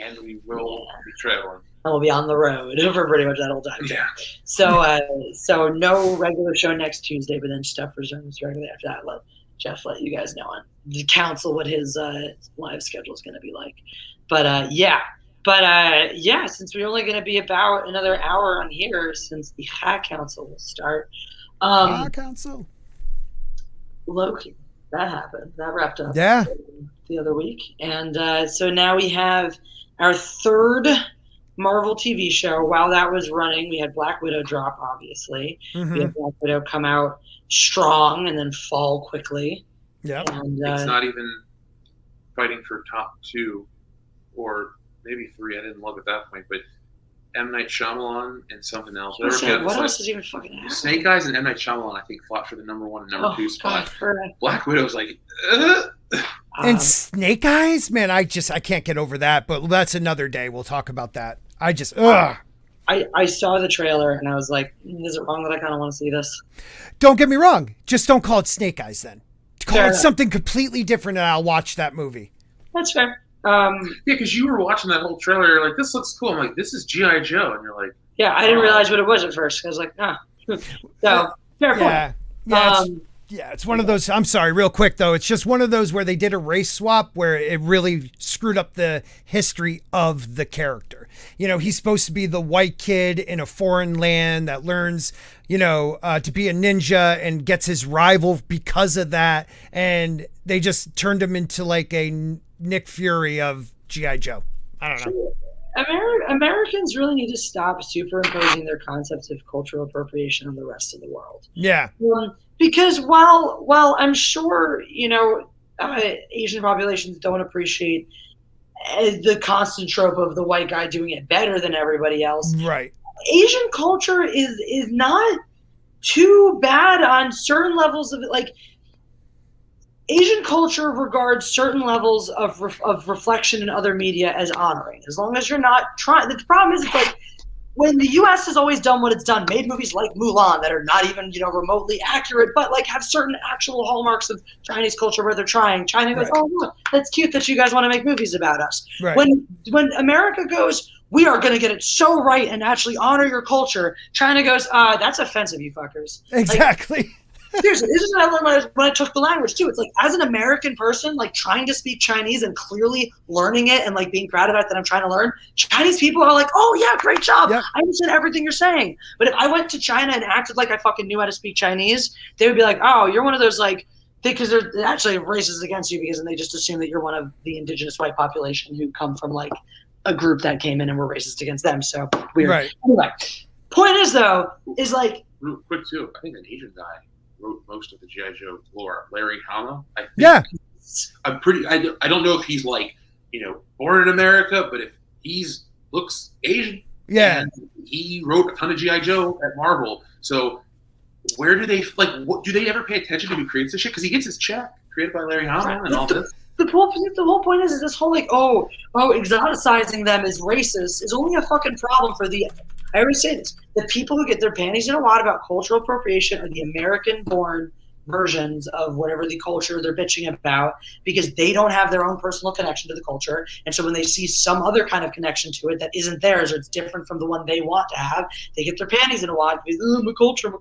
And we will be traveling. And we'll be on the road for pretty much that whole time. Yeah. So no regular show next Tuesday, but then stuff resumes directly after that. Jeff let you guys know on the council what his live schedule is going to be like. But since we're only going to be about another hour on here since the Hack Council will start. Council. Loki, that happened. That wrapped up the other week. And so now we have our third Marvel TV show. While that was running, we had Black Widow drop, obviously. Mm-hmm. We had Black Widow come out strong and then fall quickly. Yeah. And it's not even fighting for top 2 or maybe 3. I didn't look at that point, but M. Night Shyamalan and something else. What else is even fucking happening? Snake Eyes and M. Night Shyamalan, I think, fought for the number 1 and number 2 spot. God, Black Widow's like, and Snake Eyes, man, I can't get over that. But that's another day. We'll talk about that. I saw the trailer and I was like, is it wrong that I kind of want to see this? Don't get me wrong. Just don't call it Snake Eyes then. Call Fair it enough. something completely different and I'll watch that movie. That's fair. Yeah, because you were watching that whole trailer, you're like, this looks cool. I'm like, this is G.I. Joe. And you're like, yeah, I didn't realize what it was at first. I was like, So, fair point. Yeah, it's one of those. I'm sorry, real quick though. It's just one of those where they did a race swap where it really screwed up the history of the character. You know, he's supposed to be the white kid in a foreign land that learns, to be a ninja and gets his rival because of that. And they just turned him into like a Nick Fury of G.I. Joe. I don't know. Americans really need to stop superimposing their concepts of cultural appropriation on the rest of the world. Yeah. Because while I'm sure, Asian populations don't appreciate the constant trope of the white guy doing it better than everybody else. Right. Asian culture is not too bad on certain levels of it. Like, Asian culture regards certain levels of reflection in other media as honoring, as long as you're not trying. The problem is, it's like, when the U.S. has always done what it's done, made movies like Mulan that are not even, remotely accurate, but like have certain actual hallmarks of Chinese culture where they're trying. China goes, oh, look, that's cute that you guys want to make movies about us. Right. When America goes, we are going to get it so right and actually honor your culture, China goes, that's offensive, you fuckers. Exactly. Seriously, this is what I learned when I took the language too. It's like, as an American person, like trying to speak Chinese and clearly learning it and like being proud of it that I'm trying to learn, Chinese people are like, oh yeah, great job. Yep. I understand everything you're saying. But if I went to China and acted like I fucking knew how to speak Chinese, they would be like, oh, you're one of those like, because they're actually racist against you because then they just assume that you're one of the indigenous white population who come from like a group that came in and were racist against them. So weird. Right. Anyway, point is though, is like, real quick too, I think an Asian guy wrote most of the G.I. Joe lore. Larry Hama. Yeah. I'm pretty. I don't know if he's like born in America, but if he's looks Asian. Yeah. And he wrote a ton of G.I. Joe at Marvel. So where do they do they ever pay attention to who creates this shit? Because he gets his check created by Larry Hama and all this. The whole point is this whole like exoticizing them as racist is only a fucking problem for I always say this, the people who get their panties in a wad about cultural appropriation are the American-born versions of whatever the culture they're bitching about, because they don't have their own personal connection to the culture. And so when they see some other kind of connection to it that isn't theirs or it's different from the one they want to have, they get their panties in a wad because, my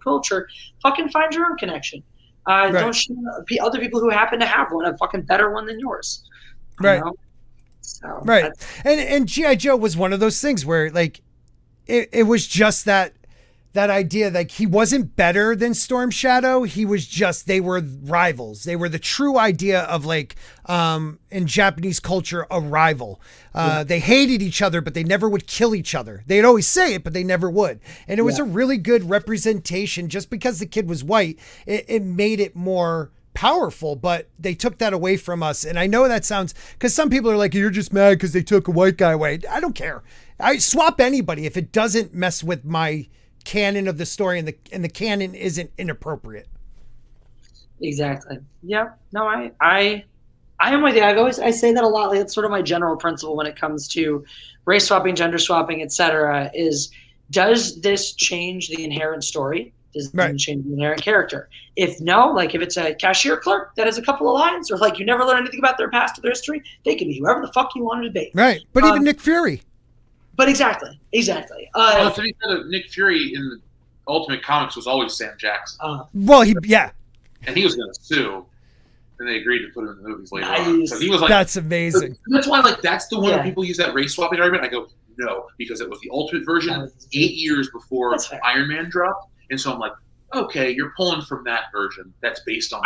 culture. Fucking find your own connection. Right. Don't show other people who happen to have one a fucking better one than yours. Right. So, right. And G.I. Joe was one of those things where like it was just that idea, like he wasn't better than Storm Shadow. He was just, they were rivals. They were the true idea of like, in Japanese culture, a rival. They hated each other, but they never would kill each other. They'd always say it, but they never would. And it was a really good representation. Just because the kid was white, it made it more powerful, but they took that away from us. And I know that sounds, because some people are like, you're just mad because they took a white guy away. I don't care. I swap anybody if it doesn't mess with my canon of the story and the canon isn't inappropriate. Exactly. Yeah. No, I am with you. I say that a lot. Like, it's sort of my general principle when it comes to race swapping, gender swapping, etc. Is does this change the inherent story? Does it change the inherent character? If no, like if it's a cashier clerk that has a couple of lines, or like you never learn anything about their past or their history, they can be whoever the fuck you wanted to be. Right. But even Nick Fury. But exactly. Well, to be fair, Nick Fury in the Ultimate Comics was always Sam Jackson. And he was going to sue, and they agreed to put him in the movies later Nice. on. So he was like, that's amazing. That's why, like, that's the one that people use that race swapping argument. I go, no, because it was the Ultimate version 8 years before Iron Man dropped, and so I'm like, okay, you're pulling from that version that's based on.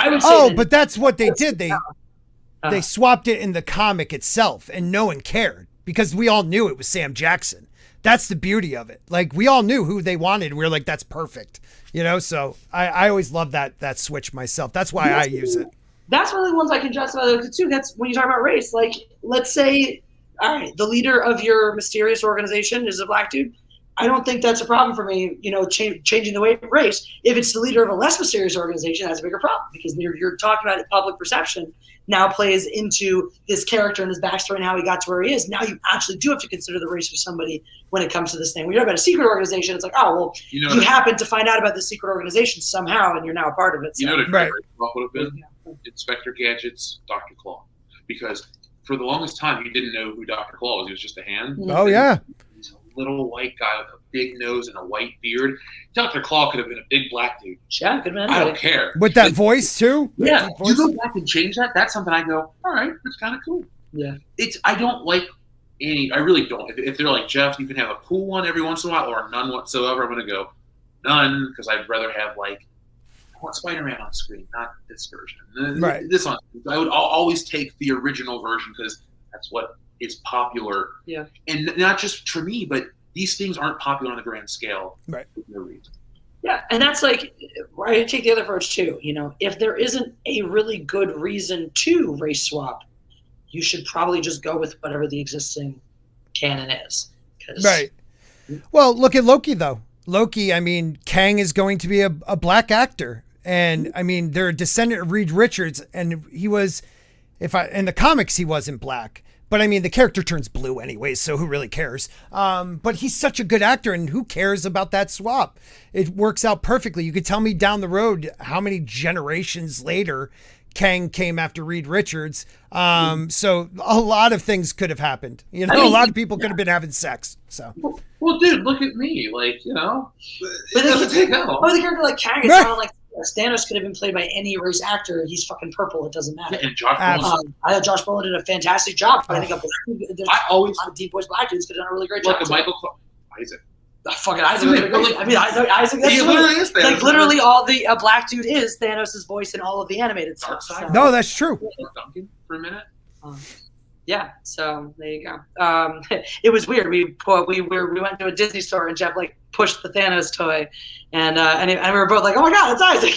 But that's what they did. They swapped it in the comic itself, and no one cared because we all knew it was Sam Jackson. That's the beauty of it. Like, we all knew who they wanted. We were like, that's perfect. You know, so I always love that switch myself. That's why I use it. That's one of the ones I can justify too. That's when you talk about race. Like, let's say, all right, the leader of your mysterious organization is a black dude. I don't think that's a problem for me, you know, changing the way of race. If it's the leader of a less mysterious organization, that's a bigger problem because you're talking about it, public perception now plays into this character and his backstory and how he got to where he is. Now you actually do have to consider the race of somebody when it comes to this thing. When you're talking about a secret organization, it's like, oh, well, you happened to find out about the secret organization somehow and you're now a part of it. So. You know what a great race swap would have been? Inspector Gadget's Dr. Claw. Because for the longest time, you didn't know who Dr. Claw was. He was just a hand. Oh, yeah. He's a little white guy with a big nose and a white beard. Dr. Claw could have been a big black dude. Yeah, could have been. I don't care. With that voice, too? Yeah. You go back and change that, that's something I go, all right, that's kind of cool. Yeah. I don't like any, I really don't. If they're like, Jeff, you can have a cool one every once in a while or none whatsoever, I'm going to go, none, because I'd rather have, like, I want Spider-Man on screen, not this version. Right. This one. I'll always take the original version because that's what is popular. Yeah. And not just for me, but these things aren't popular on the grand scale. Right. For no reason. Yeah, and that's like, I take the other approach too. You know, if there isn't a really good reason to race swap, you should probably just go with whatever the existing canon is. Right. Well, look at Loki, though. Loki, I mean, Kang is going to be a black actor. And, I mean, they're a descendant of Reed Richards, and he was, in the comics, he wasn't black. But I mean, the character turns blue anyway, so who really cares? But he's such a good actor, and who cares about that swap? It works out perfectly. You could tell me down the road how many generations later Kang came after Reed Richards. So a lot of things could have happened. You know, a lot of people could have been having sex. So. Well, dude, look at me. Like, you know, it doesn't take that long. Oh, the character like Kang is kind of like Thanos could have been played by any race actor. He's fucking purple. It doesn't matter. And Josh Brolin. I thought Josh Brolin did a fantastic job. I think I always deep voice black dudes could have done a really great job. Like a Michael Isaac. Fucking Isaac. I mean, Isaac. That's like literally all the black dude is Thanos' voice in all of the animated stuff. So. No, that's true. Duncan for a minute. Yeah, so there you go. It was weird. We went to a Disney store and Jeff like pushed the Thanos toy, and we were both like, "Oh my god, it's Isaac!"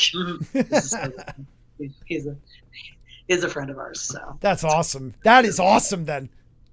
He's a friend of ours. So that's awesome. That is awesome. Then.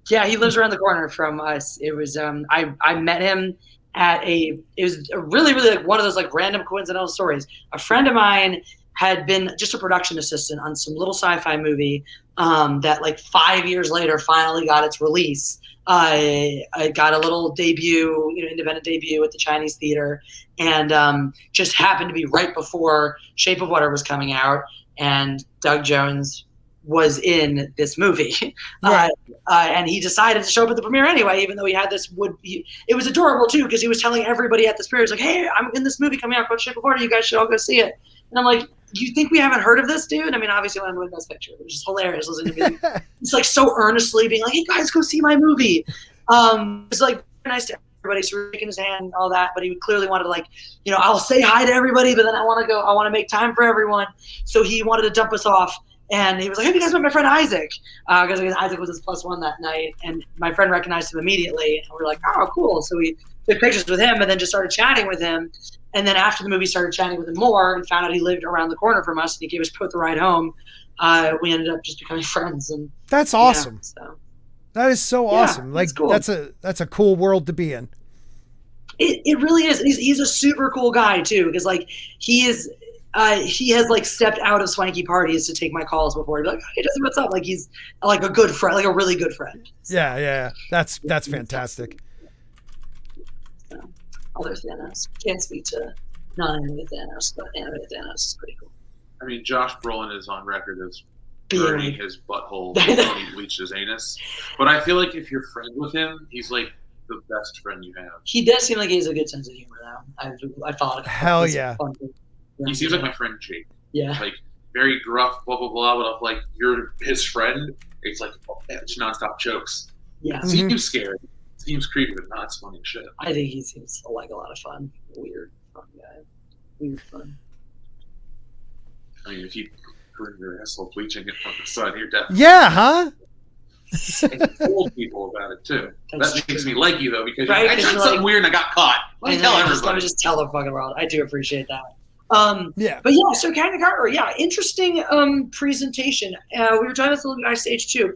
Yeah, he lives around the corner from us. It was I met him at it was a really like one of those like random coincidental stories. A friend of mine had been just a production assistant on some little sci-fi movie that like 5 years later finally got its release. I got a little debut, independent debut at the Chinese theater, and just happened to be right before Shape of Water was coming out, and Doug Jones was in this movie. Right. And he decided to show up at the premiere anyway, even though he had this it was adorable too, because he was telling everybody at this premiere, he's like, "Hey, I'm in this movie coming out called Shape of Water. You guys should all go see it." And I'm like, "You think we haven't heard of this dude?" I mean, obviously when I win Best Picture, which is hilarious listening to me. It's like so earnestly being like, "Hey guys, go see my movie." It's like nice to everybody, so we're shaking his hand and all that, but he clearly wanted to like, I'll say hi to everybody, but then I want to make time for everyone. So he wanted to dump us off. And he was like, "Have you guys met my friend Isaac?" Because Isaac was his +1 that night. And my friend recognized him immediately. And we were like, "Oh, cool." So we took pictures with him and then just started chatting with him. And then after the movie, started chatting with him more and found out he lived around the corner from us. And he gave us both the ride home. We ended up just becoming friends. And that's awesome. So. That is so awesome. Like cool. That's a cool world to be in. It really is. And he's a super cool guy too, because like he is he has like stepped out of swanky parties to take my calls before. He'd be like, hey, Jesse, what's up? Like he's like a good friend, like a really good friend. Yeah. That's fantastic. So, there's Thanos. Can't speak to non-anime Thanos, but anime Thanos is pretty cool. I mean, Josh Brolin is on record as Being- burning his butthole when he bleached his anus. But I feel like if you're friends with him, he's like the best friend you have. He does seem like he has a good sense of humor, though. I followed. Hell yeah. He seems like my friend Jake. Yeah. Like very gruff, blah blah blah. But if like you're his friend, it's like it's nonstop jokes. Yeah. Seems scary. Seems creepy, but not funny shit. I think he seems like a lot of fun. Weird, fun guy. Weird fun. I mean, if you burn your asshole bleaching it from the sun, you're definitely. Yeah, huh? And told people about it too. That's that makes me like you though, because Right, I did something like- weird and I got caught. Let me tell Let everybody. me just tell the fucking world. I do appreciate that. Yeah. But yeah, so Kang the Conqueror, yeah, interesting presentation. We were talking about this a little bit backstage too.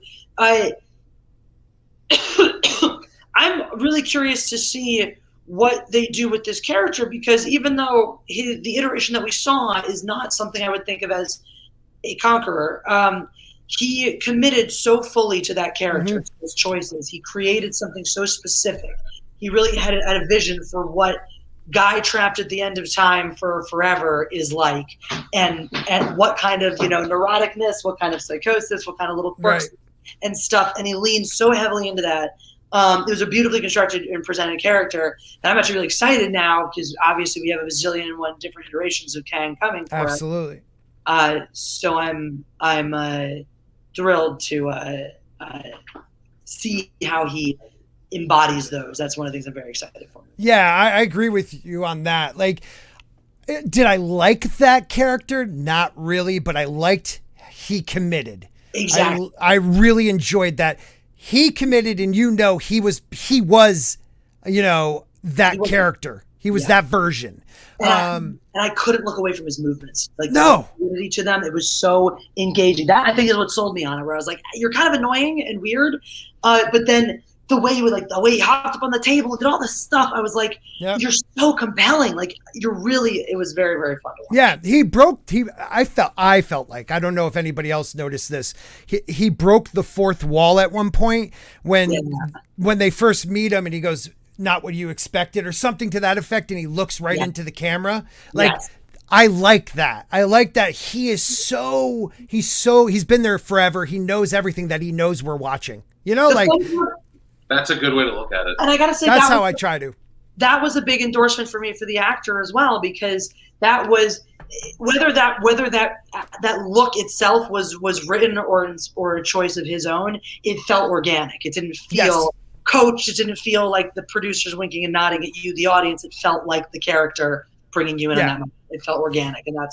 I'm really curious to see what they do with this character, because even though the iteration that we saw is not something I would think of as a conqueror, he committed so fully to that character, to his choices. He created something so specific. He really had a vision for what guy trapped at the end of time for forever is like, and what kind of neuroticness, what kind of psychosis, what kind of little quirks and stuff. And he leaned so heavily into that. It was a beautifully constructed and presented character, and I'm actually really excited now because obviously we have a bazillion and one different iterations of Kang coming for Absolutely. us. So I'm thrilled to see how he embodies those. That's one of the things I'm very excited for. Yeah, I agree with you on that. Like, did I like that character? Not really, but I liked he committed. Exactly. I really enjoyed that. He committed, and he was that character. He was that version. And I couldn't look away from his movements. Like No. the unity to them, it was so engaging. That I think is what sold me on it. Where I was like, you're kind of annoying and weird, but then the way he hopped up on the table and did all this stuff, I was like, you're so compelling. Like it was very, very fun to watch. Yeah, I felt like, I don't know if anybody else noticed this. He broke the fourth wall at one point when they first meet him and he goes, not what you expected or something to that effect. And he looks right into the camera. Like, I like that. I like that he's been there forever. He knows everything that he knows we're watching, That's a good way to look at it. And I gotta say, that's how I try to. That was a big endorsement for me for the actor as well, because that was whether that look itself was written or a choice of his own. It felt organic. It didn't feel coached. It didn't feel like the producers winking and nodding at you, the audience. It felt like the character bringing you in on that moment. It felt organic, and I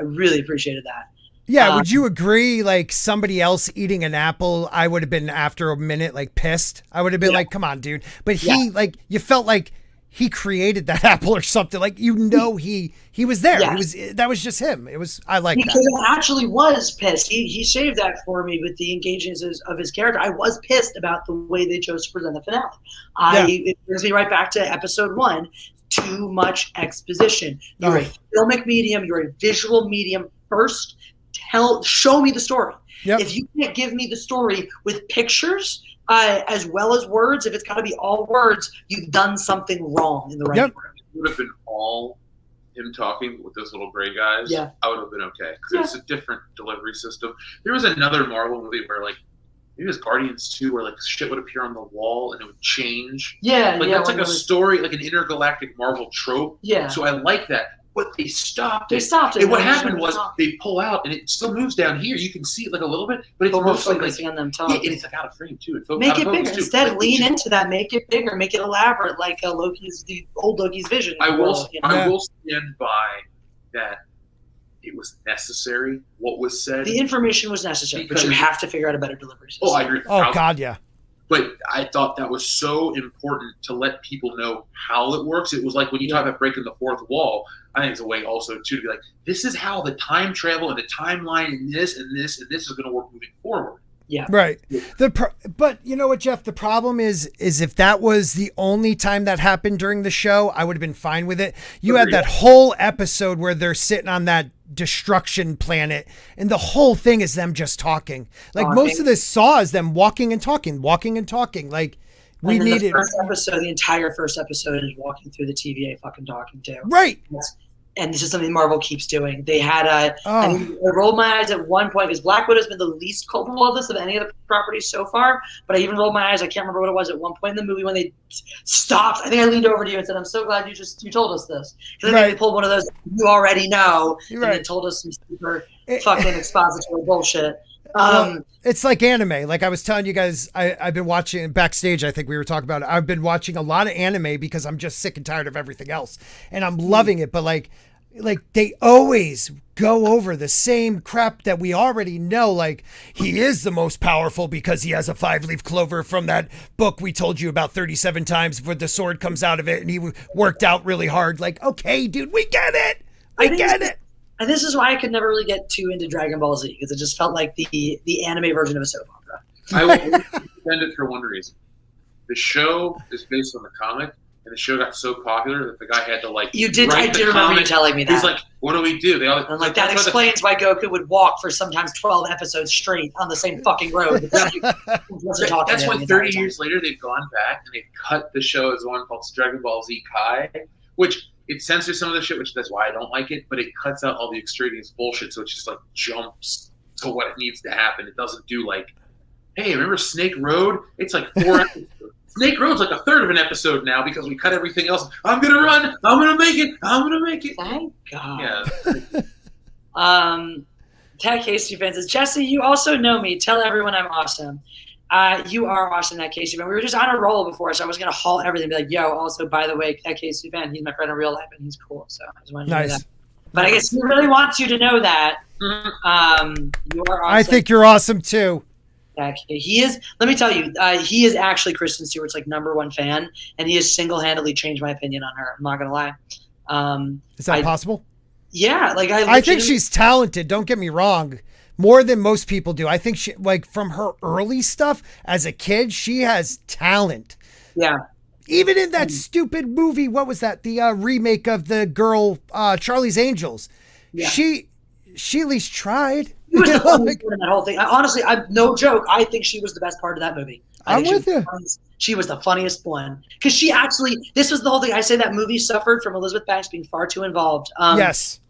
really appreciated that. Yeah, would you agree? Like somebody else eating an apple, I would have been after a minute like pissed. I would have been like, "Come on, dude!" But he you felt like he created that apple or something. Like he was there. That was just him. I like that. Because I actually was pissed. He saved that for me with the engagements of his character. I was pissed about the way they chose to present the finale. It brings me right back to episode 1. Too much exposition. You're a filmic medium. You're a visual medium first. Show me the story. If you can't give me the story with pictures as well as words, if it's got to be all words, you've done something wrong in the right way. It would have been all him talking with those little gray guys. I would have been okay because it's a different delivery system. There was another Marvel movie where maybe it was Guardians 2 where shit would appear on the wall and it would change. That's like a story, like an intergalactic Marvel trope. So I like that. But they stopped it. And what happened was they pull out, and it still moves down here. You can see it a little bit, but it's mostly focusing on them talking. Yeah, and it's out of frame too. Make it bigger. Instead, lean into that. Make it bigger. Make it elaborate, like the old Loki's vision. I will stand by that. It was necessary. What was said. The information was necessary, but you have to figure out a better delivery system. Oh, I agree. Oh God, yeah. But I thought that was so important to let people know how it works. It was like when you talk about breaking the fourth wall, I think it's a way also too to be like, this is how the time travel and the timeline and this and this and this is going to work moving forward. Yeah. Right. But you know what, Jeff? The problem is if that was the only time that happened during the show, I would have been fine with it. You had that whole episode where they're sitting on that destruction planet, and the whole thing is them just talking. Like most of this Saw is them walking and talking. Like we needed. The entire first episode is walking through the TVA, fucking talking too. Right. And this is something Marvel keeps doing. They had I rolled my eyes at one point because Black Widow's been the least culpable of this of any of the properties so far. But I even rolled my eyes. I can't remember what it was at one point in the movie when they stopped. I think I leaned over to you and said, "I'm so glad you told us this." Because they pulled one of those you already know, and they told us some super fucking expository bullshit. It's like anime. Like I was telling you guys, I've been watching backstage. I think we were talking about it. I've been watching a lot of anime because I'm just sick and tired of everything else, and I'm loving it. But like they always go over the same crap that we already know. Like he is the most powerful because he has a 5-leaf clover from that book we told you about 37 times where the sword comes out of it, and he worked out really hard. Like, okay, dude, we get it. I get it. And this is why I could never really get too into Dragon Ball Z, because it just felt like the anime version of a soap opera. I will defend it for one reason. The show is based on the comic, and the show got so popular that the guy had to I do remember you telling me that. He's like, what do we do? I'm like, that explains why Goku would walk for sometimes 12 episodes straight on the same fucking road. That's why 30 years later they've gone back and they've cut the show as one called Dragon Ball Z Kai, which it censors some of the shit, which that's why I don't like it, but it cuts out all the extraneous bullshit, so it just jumps to what it needs to happen. It doesn't do hey, remember Snake Road? It's 4 episodes. Snake Road's a third of an episode now because we cut everything else. I'm gonna run. I'm gonna make it. Thank God. Yeah. Tat Casey fan says, Jesse, you also know me. Tell everyone I'm awesome. You are awesome, that Casey fan. We were just on a roll before, so I was going to haul everything and be like, yo, also, by the way, that Casey fan, he's my friend in real life, and he's cool. So I just wanted to know that. But I guess he really wants you to know that. You are awesome. I think you're awesome, too. He is, let me tell you, he is actually Kristen Stewart's #1 fan, and he has single-handedly changed my opinion on her. I'm not going to lie. Is that possible? Yeah. I think she's talented. Don't get me wrong. More than most people do. I think she, from her early stuff as a kid, she has talent. Yeah. Even in that stupid movie, what was that? The remake of the girl, Charlie's Angels. Yeah. She at least tried. She was the funniest one in that whole thing. Honestly, no joke. I think she was the best part of that movie. I'm with you. She was the funniest one. Because she actually, this was the whole thing. I say that movie suffered from Elizabeth Banks being far too involved. Yes.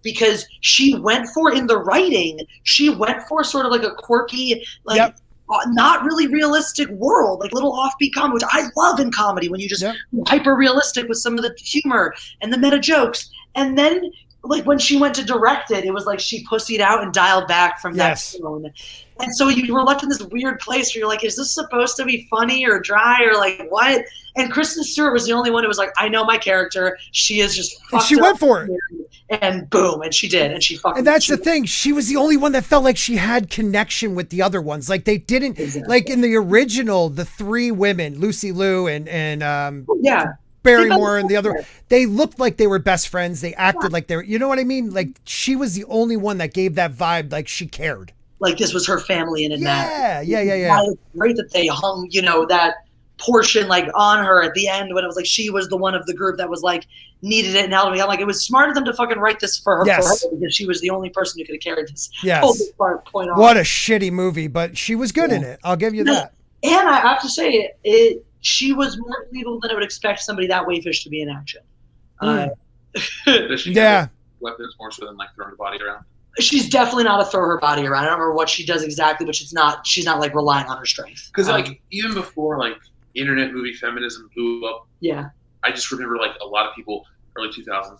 Because she went for, in the writing, she went for sort of a quirky, not really realistic world, little offbeat comedy, which I love in comedy when you just hyper realistic with some of the humor and the meta jokes. And then when she went to direct it, it was she pussied out and dialed back from that tone. And so you were left in this weird place where you're like, is this supposed to be funny or dry or what? And Kristen Stewart was the only one who was like, I know my character. She is just fucked she went for it. And boom, and she did. And she fucking. And that's the thing. She was the only one that felt like she had connection with the other ones. They didn't, in the original, the 3 women, Lucy Liu and Barrymore and the other, they looked like they were best friends. They acted like they were, you know what I mean? She was the only one that gave that vibe, she cared. This was her family and it mattered. Yeah. It's great that they hung, that portion on her at the end when it was she was the one of the group that was needed it and held me. I'm it was smart of them to fucking write this for her, because she was the only person who could have carried this whole point on. What a shitty movie, but she was good in it. I'll give you that. And I have to say, she was more believable than I would expect somebody that wayfish to be in action. Does she have weapons more so than throwing her body around? She's definitely not a throw her body around. I don't remember what she does exactly, but she's not relying on her strength. Because even before internet movie feminism blew up, I just remember a lot of people early 2000s.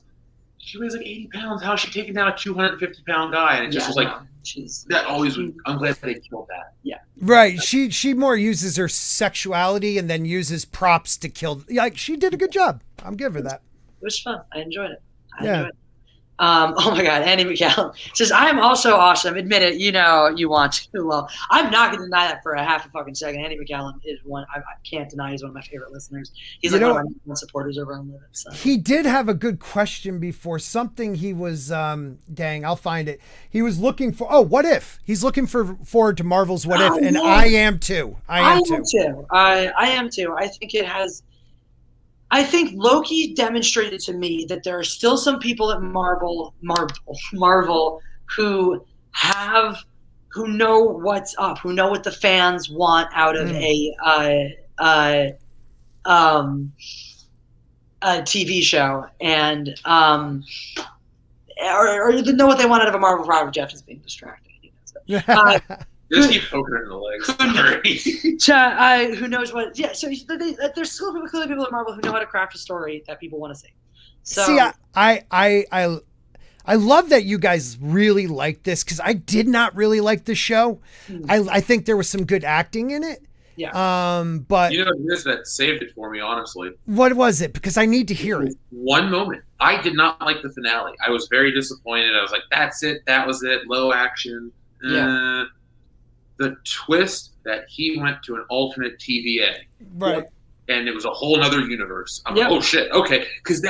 She weighs 80 pounds. How is she taking down a 250-pound guy? And it just was that always. I'm glad they killed that. Yeah. Right. She more uses her sexuality and then uses props to kill. She did a good job. I'm good for that. It was fun. I enjoyed it. Oh my God, Andy McCallum says, I am also awesome. Admit it, you know you want to. Well, I'm not going to deny that for a half a fucking second. Andy McCallum is one, I can't deny he's one of my favorite listeners. He's like one of my supporters over on Live It. So. He did have a good question before, something he was, dang, I'll find it. He was looking for, What If? He's looking forward to Marvel's What If, and I am too. I am too. I am too. I think Loki demonstrated to me that there are still some people at Marvel who know what's up, who know what the fans want out of a TV show, and or know what they want out of a Marvel product. Jeff is being distracted. Just keep poking her in the legs. Who knows what? Yeah, so there's still clearly people at Marvel who know how to craft a story that people want to see. So, see, I love that you guys really like this, because I did not really like the show. I think there was some good acting in it. Yeah. But you know, it is that saved it for me, honestly. What was it? Because I need to hear it. One moment, I did not like the finale. I was very disappointed. I was like, "That's it. That was it. Low action." Yeah. The twist that he went to an alternate TVA, right? And it was a whole other universe. I'm Yep. like, oh shit, okay, because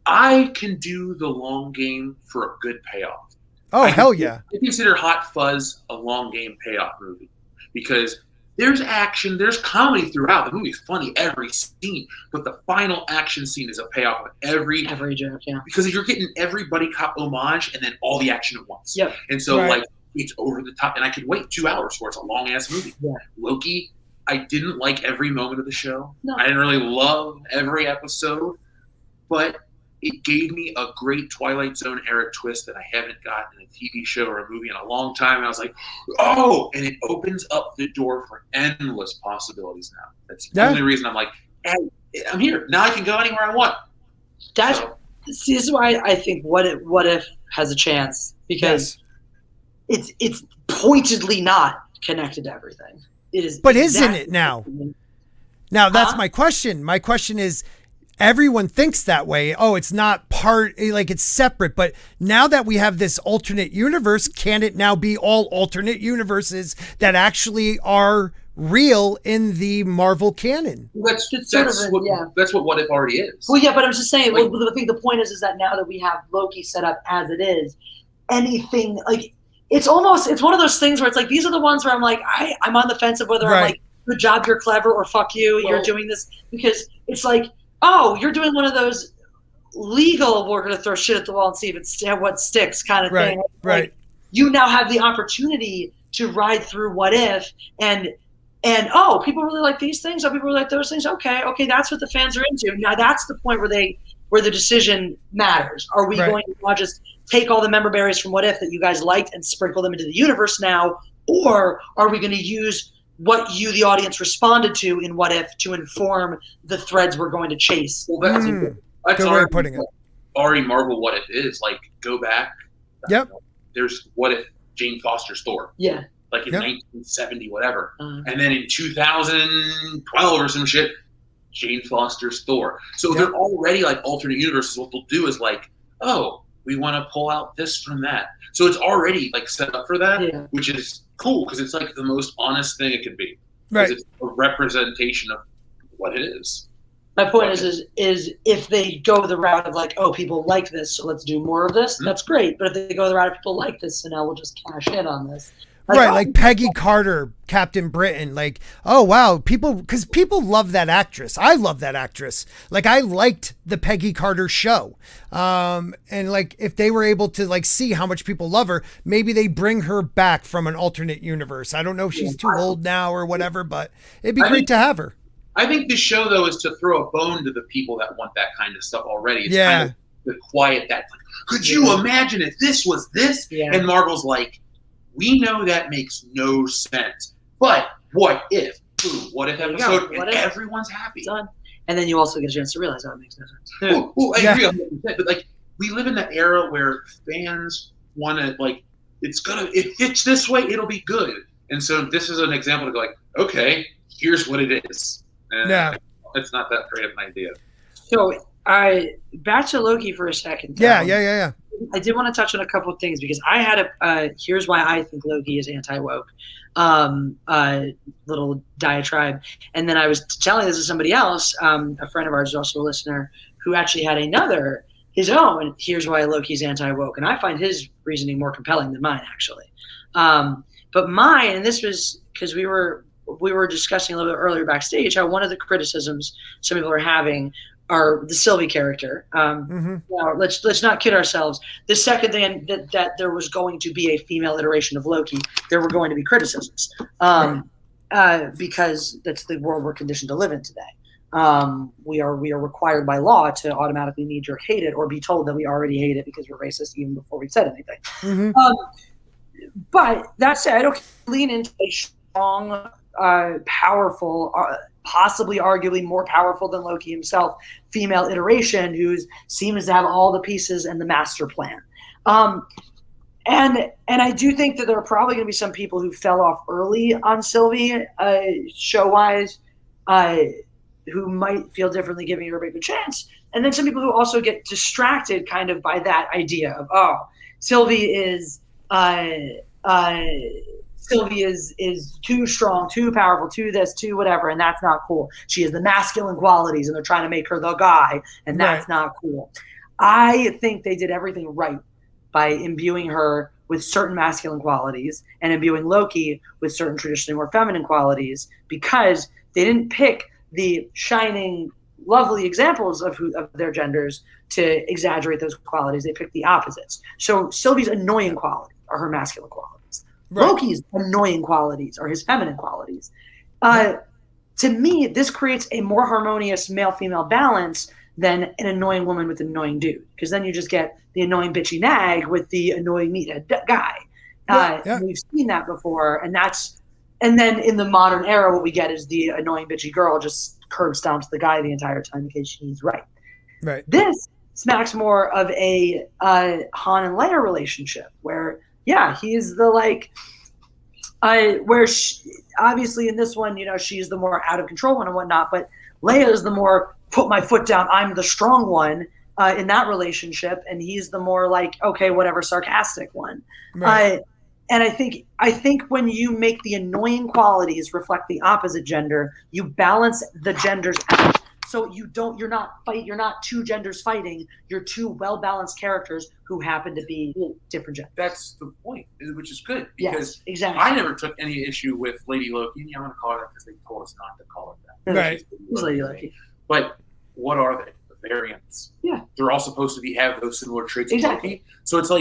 I can do the long game for a good payoff. Oh, hell yeah! I consider Hot Fuzz a long game payoff movie because there's action, there's comedy throughout. The movie's funny every scene, but the final action scene is a payoff of every joke, yeah. Because you're getting every buddy cop homage and then all the action at once. Yep. And so Right. it's over the top, and I can wait 2 hours for it's a long ass movie. Yeah. Loki, I didn't like every moment of the show. No. I didn't really love every episode, but it gave me a great Twilight Zone era twist that I haven't gotten in a TV show or a movie in a long time. And I was like, oh, and it opens up the door for endless possibilities now. That's the only reason I'm like, hey, I'm here. Now I can go anywhere I want. See, this is why I think What If has a chance, because it's pointedly not connected to everything. It is, but isn't it now? Now that's my question. My question is, everyone thinks that way. Oh, it's not part, like it's separate. But now that we have this alternate universe, can it now be all alternate universes that actually are real in the Marvel canon? That's what If already is. Well, yeah, but I'm just saying. I think the point is that now that we have Loki set up as it is, anything like it's one of those things where it's like these are the ones where I'm like I'm on the fence of whether I'm like, good job, you're clever, or fuck you, you're doing this, because it's like, oh, you're doing one of those legal, we're going to throw shit at the wall and see if what sticks kind of thing. Right. Like, you now have the opportunity to ride through What If, and people really like these things. People really like those things. Okay, that's what the fans are into. Now that's the point where the decision matters. Are we going to just take all the member berries from What If that you guys liked and sprinkle them into the universe now, or are we going to use what you, the audience, responded to in What If to inform the threads we're going to chase? Well, that's good way of putting it. Already Marvel What If is like, go back. Yep. There's What If Jane Foster's Thor. Yeah. Like in 1970, whatever. And then in 2012 or some shit, Jane Foster's Thor. So they're already like alternate universes. What they'll do is like, oh, we want to pull out this from that. So it's already like set up for that, which is cool because it's like the most honest thing it could be. Right. It's a representation of what it is. My point is if they go the route of like, oh, people like this, so let's do more of this, that's great. But if they go the route of people like this, so now we'll just cash in on this. Like Peggy Carter, Captain Britain, like, oh wow, because people love that actress. I love that actress. Like, I liked the Peggy Carter show. And like, if they were able to like see how much people love her, maybe they bring her back from an alternate universe. I don't know if she's too old now or whatever, but it'd be great to have her. I think this show though is to throw a bone to the people that want that kind of stuff already. It's kind of to quiet that. Like, could you imagine if this was this? Yeah. And Marvel's like, we know that makes no sense, but what if? Boom, what if episode? What if? Everyone's happy. Done. And then you also get a chance to realize how it makes no sense. I agree 100%, but like we live in that era where fans want to like it fits this way, it'll be good. And so this is an example to go like, okay, here's what it is. And it's not that great of an idea. So back to Loki for a second. Yeah. I did want to touch on a couple of things because I had here's why I think Loki is anti-woke, little diatribe. And then I was telling this to somebody else, a friend of ours, also a listener, who actually had his own, here's why Loki's anti-woke. And I find his reasoning more compelling than mine, actually. But mine, and this was because we were discussing a little bit earlier backstage, how one of the criticisms some people are having are the Sylvie character. Now, let's not kid ourselves. The second thing that there was going to be a female iteration of Loki, there were going to be criticisms, because that's the world we're conditioned to live in today. We are required by law to automatically knee-jerk hate it or be told that we already hate it because we're racist even before we've said anything. But that said, okay, lean into a strong, powerful, possibly arguably more powerful than Loki himself, female iteration who seems to have all the pieces and the master plan. And I do think that there are probably going to be some people who fell off early on Sylvie, show-wise, who might feel differently giving her a bigger chance. And then some people who also get distracted kind of by that idea of, oh, Sylvie is too strong, too powerful, too this, too whatever, and that's not cool. She has the masculine qualities, and they're trying to make her the guy, and that's not cool. I think they did everything right by imbuing her with certain masculine qualities and imbuing Loki with certain traditionally more feminine qualities, because they didn't pick the shining, lovely examples of their genders to exaggerate those qualities. They picked the opposites. So Sylvie's annoying qualities are her masculine qualities. Right. Loki's annoying qualities are his feminine qualities. To me, this creates a more harmonious male-female balance than an annoying woman with an annoying dude, because then you just get the annoying bitchy nag with the annoying meathead guy. We've seen that before, and then in the modern era, what we get is the annoying bitchy girl just curb stomps the guy the entire time because she's right. Right. This smacks more of a Han and Leia relationship where, he's the where obviously in this one, she's the more out of control one and whatnot, but Leia is the more put my foot down, I'm the strong one in that relationship, and he's the more okay, whatever, sarcastic one. Right. And I think when you make the annoying qualities reflect the opposite gender, you balance the genders out. So you're not two genders fighting. You're two well-balanced characters who happen to be different genders. That's the point, which is good. Because yes, exactly. I never took any issue with Lady Loki. I'm going to call her that because they told us not to call it that. Right. She's Lady Loki. But what are they? The variants. Yeah. They're all supposed to have those similar traits of Loki. So it's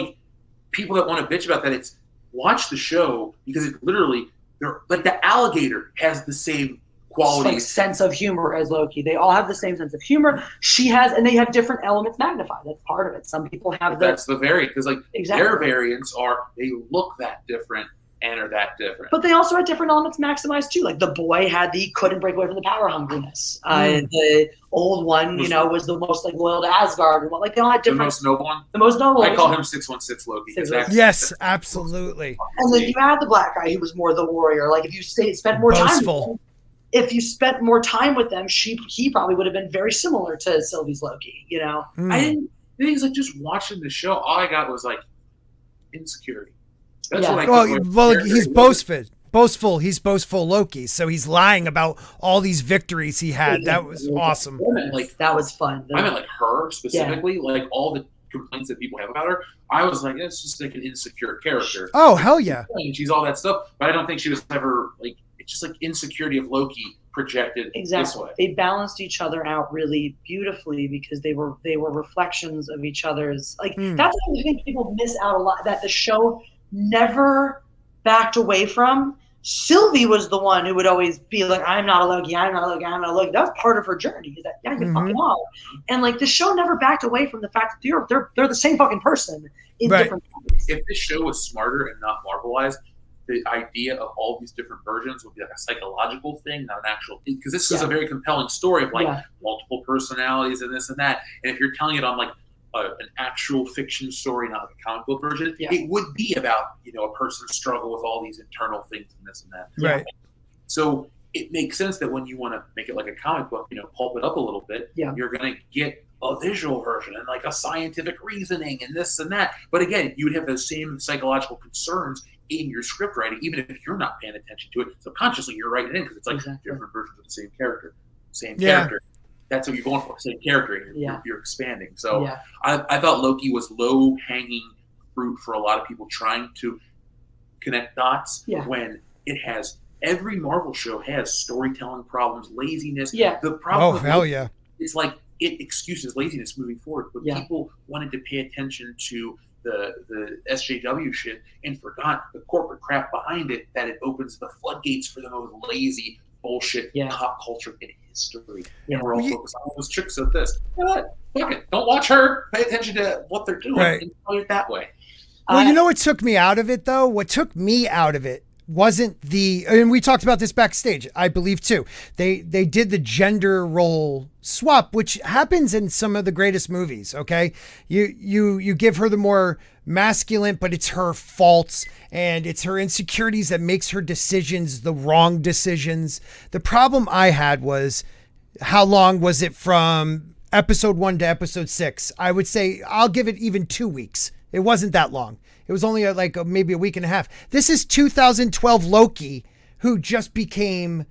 people that want to bitch about that, it's watch the show because it literally, the alligator has the same qualities. Sense of humor as Loki. They all have the same sense of humor. She has, and they have different elements magnified. That's part of it. Some people have that's the variant, because their variants they look that different and are that different. But they also had different elements maximized too. The boy had couldn't break away from the power hungriness. The old one, was the most loyal to Asgard and what. They all had different. The most noble one. The most noble. I call him 616 Loki. Yes, absolutely. And then you had the black guy who was more the warrior. If you spent more time with him, if you spent more time with them, he probably would have been very similar to Sylvie's Loki. I didn't. The thing is, just watching the show, all I got was insecurity. That's what I well, he's boastful. He's boastful Loki, so he's lying about all these victories he had. That was awesome. That was fun. I meant her specifically, all the complaints that people have about her. I was it's just an insecure character. Oh, hell yeah. And she's all that stuff, but I don't think she was ever it's just insecurity of Loki projected this way. They balanced each other out really beautifully because they were reflections of each other's. That's what I think people miss out a lot, that the show never backed away from. Sylvie was the one who would always be I'm not a Loki, I'm not a Loki, I'm not a Loki. That was part of her journey. Is that you fucking are. And the show never backed away from the fact that they're the same fucking person in different ways. If this show was smarter and not Marvelized, the idea of all these different versions would be a psychological thing, not an actual thing. Because this is a very compelling story of multiple personalities and this and that. And if you're telling it on an actual fiction story, not a comic book version, it would be about a person's struggle with all these internal things and this and that. Right. So it makes sense that when you want to make it like a comic book, pulp it up a little bit, you're going to get a visual version and like a scientific reasoning and this and that. But again, you would have those same psychological concerns in your script writing, even if you're not paying attention to it. Subconsciously, you're writing it in because it's like different versions of the same character. Character. That's what you're going for. Same character. And you're expanding. So I thought Loki was low hanging fruit for a lot of people trying to connect dots when it has every Marvel show has storytelling problems, laziness. The problem it's like it excuses laziness moving forward, but people wanted to pay attention to the SJW shit and forgot the corporate crap behind it, that it opens the floodgates for the most lazy bullshit pop culture in history. And we're all focused on all those tricks of this. Fuck it. Don't watch her. Pay attention to what they're doing and play it that way. Well, you know what took me out of it, though? What took me out of it wasn't and we talked about this backstage, I believe, too. They did the gender role swap, which happens in some of the greatest movies, okay? You give her the more masculine, but it's her faults and it's her insecurities that makes her decisions the wrong decisions. The problem I had was, how long was it from episode 1 to episode 6? I would say I'll give it even 2 weeks. It wasn't that long. It was only maybe a week and a half. This is 2012 Loki, who just became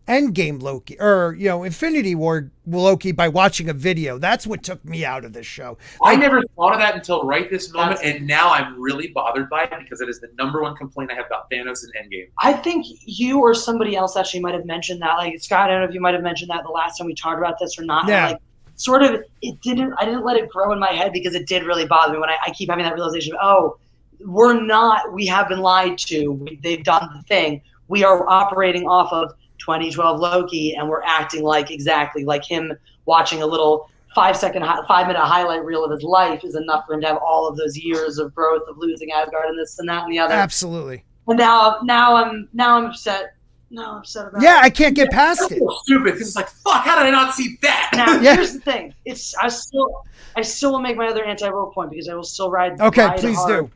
Endgame Loki, or, Infinity War Loki by watching a video. That's what took me out of this show. I never thought of that until right this moment, and now I'm really bothered by it because it is the number one complaint I have about Thanos and Endgame. I think you or somebody else actually might have mentioned that. Like, Scott, I don't know if you might have mentioned that the last time we talked about this or not. Yeah. Like, sort of, I didn't let it grow in my head because it did really bother me when I keep having that realization of, we have been lied to. They've done the thing. We are operating off of 2012 Loki, and we're acting exactly like him watching a little 5-minute highlight reel of his life is enough for him to have all of those years of growth of losing Asgard and this and that and the other. Absolutely. And now I'm upset. No, I'm upset about it. I can't get past it. Stupid, because it's like, fuck, how did I not see that? Now, here's the thing. I still will make my other anti-woke point because I will still ride please hard do.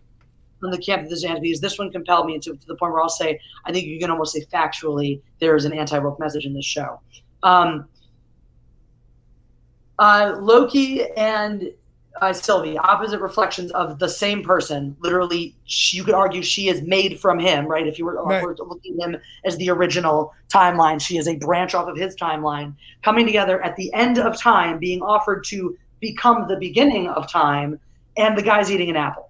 On the camp of this because this one compelled me to the point where I'll say, I think you can almost say factually there is an anti-woke message in this show. Loki and Sylvie, opposite reflections of the same person. Literally, you could argue she is made from him, right? If you were looking at him as the original timeline, she is a branch off of his timeline, coming together at the end of time, being offered to become the beginning of time, and the guy's eating an apple.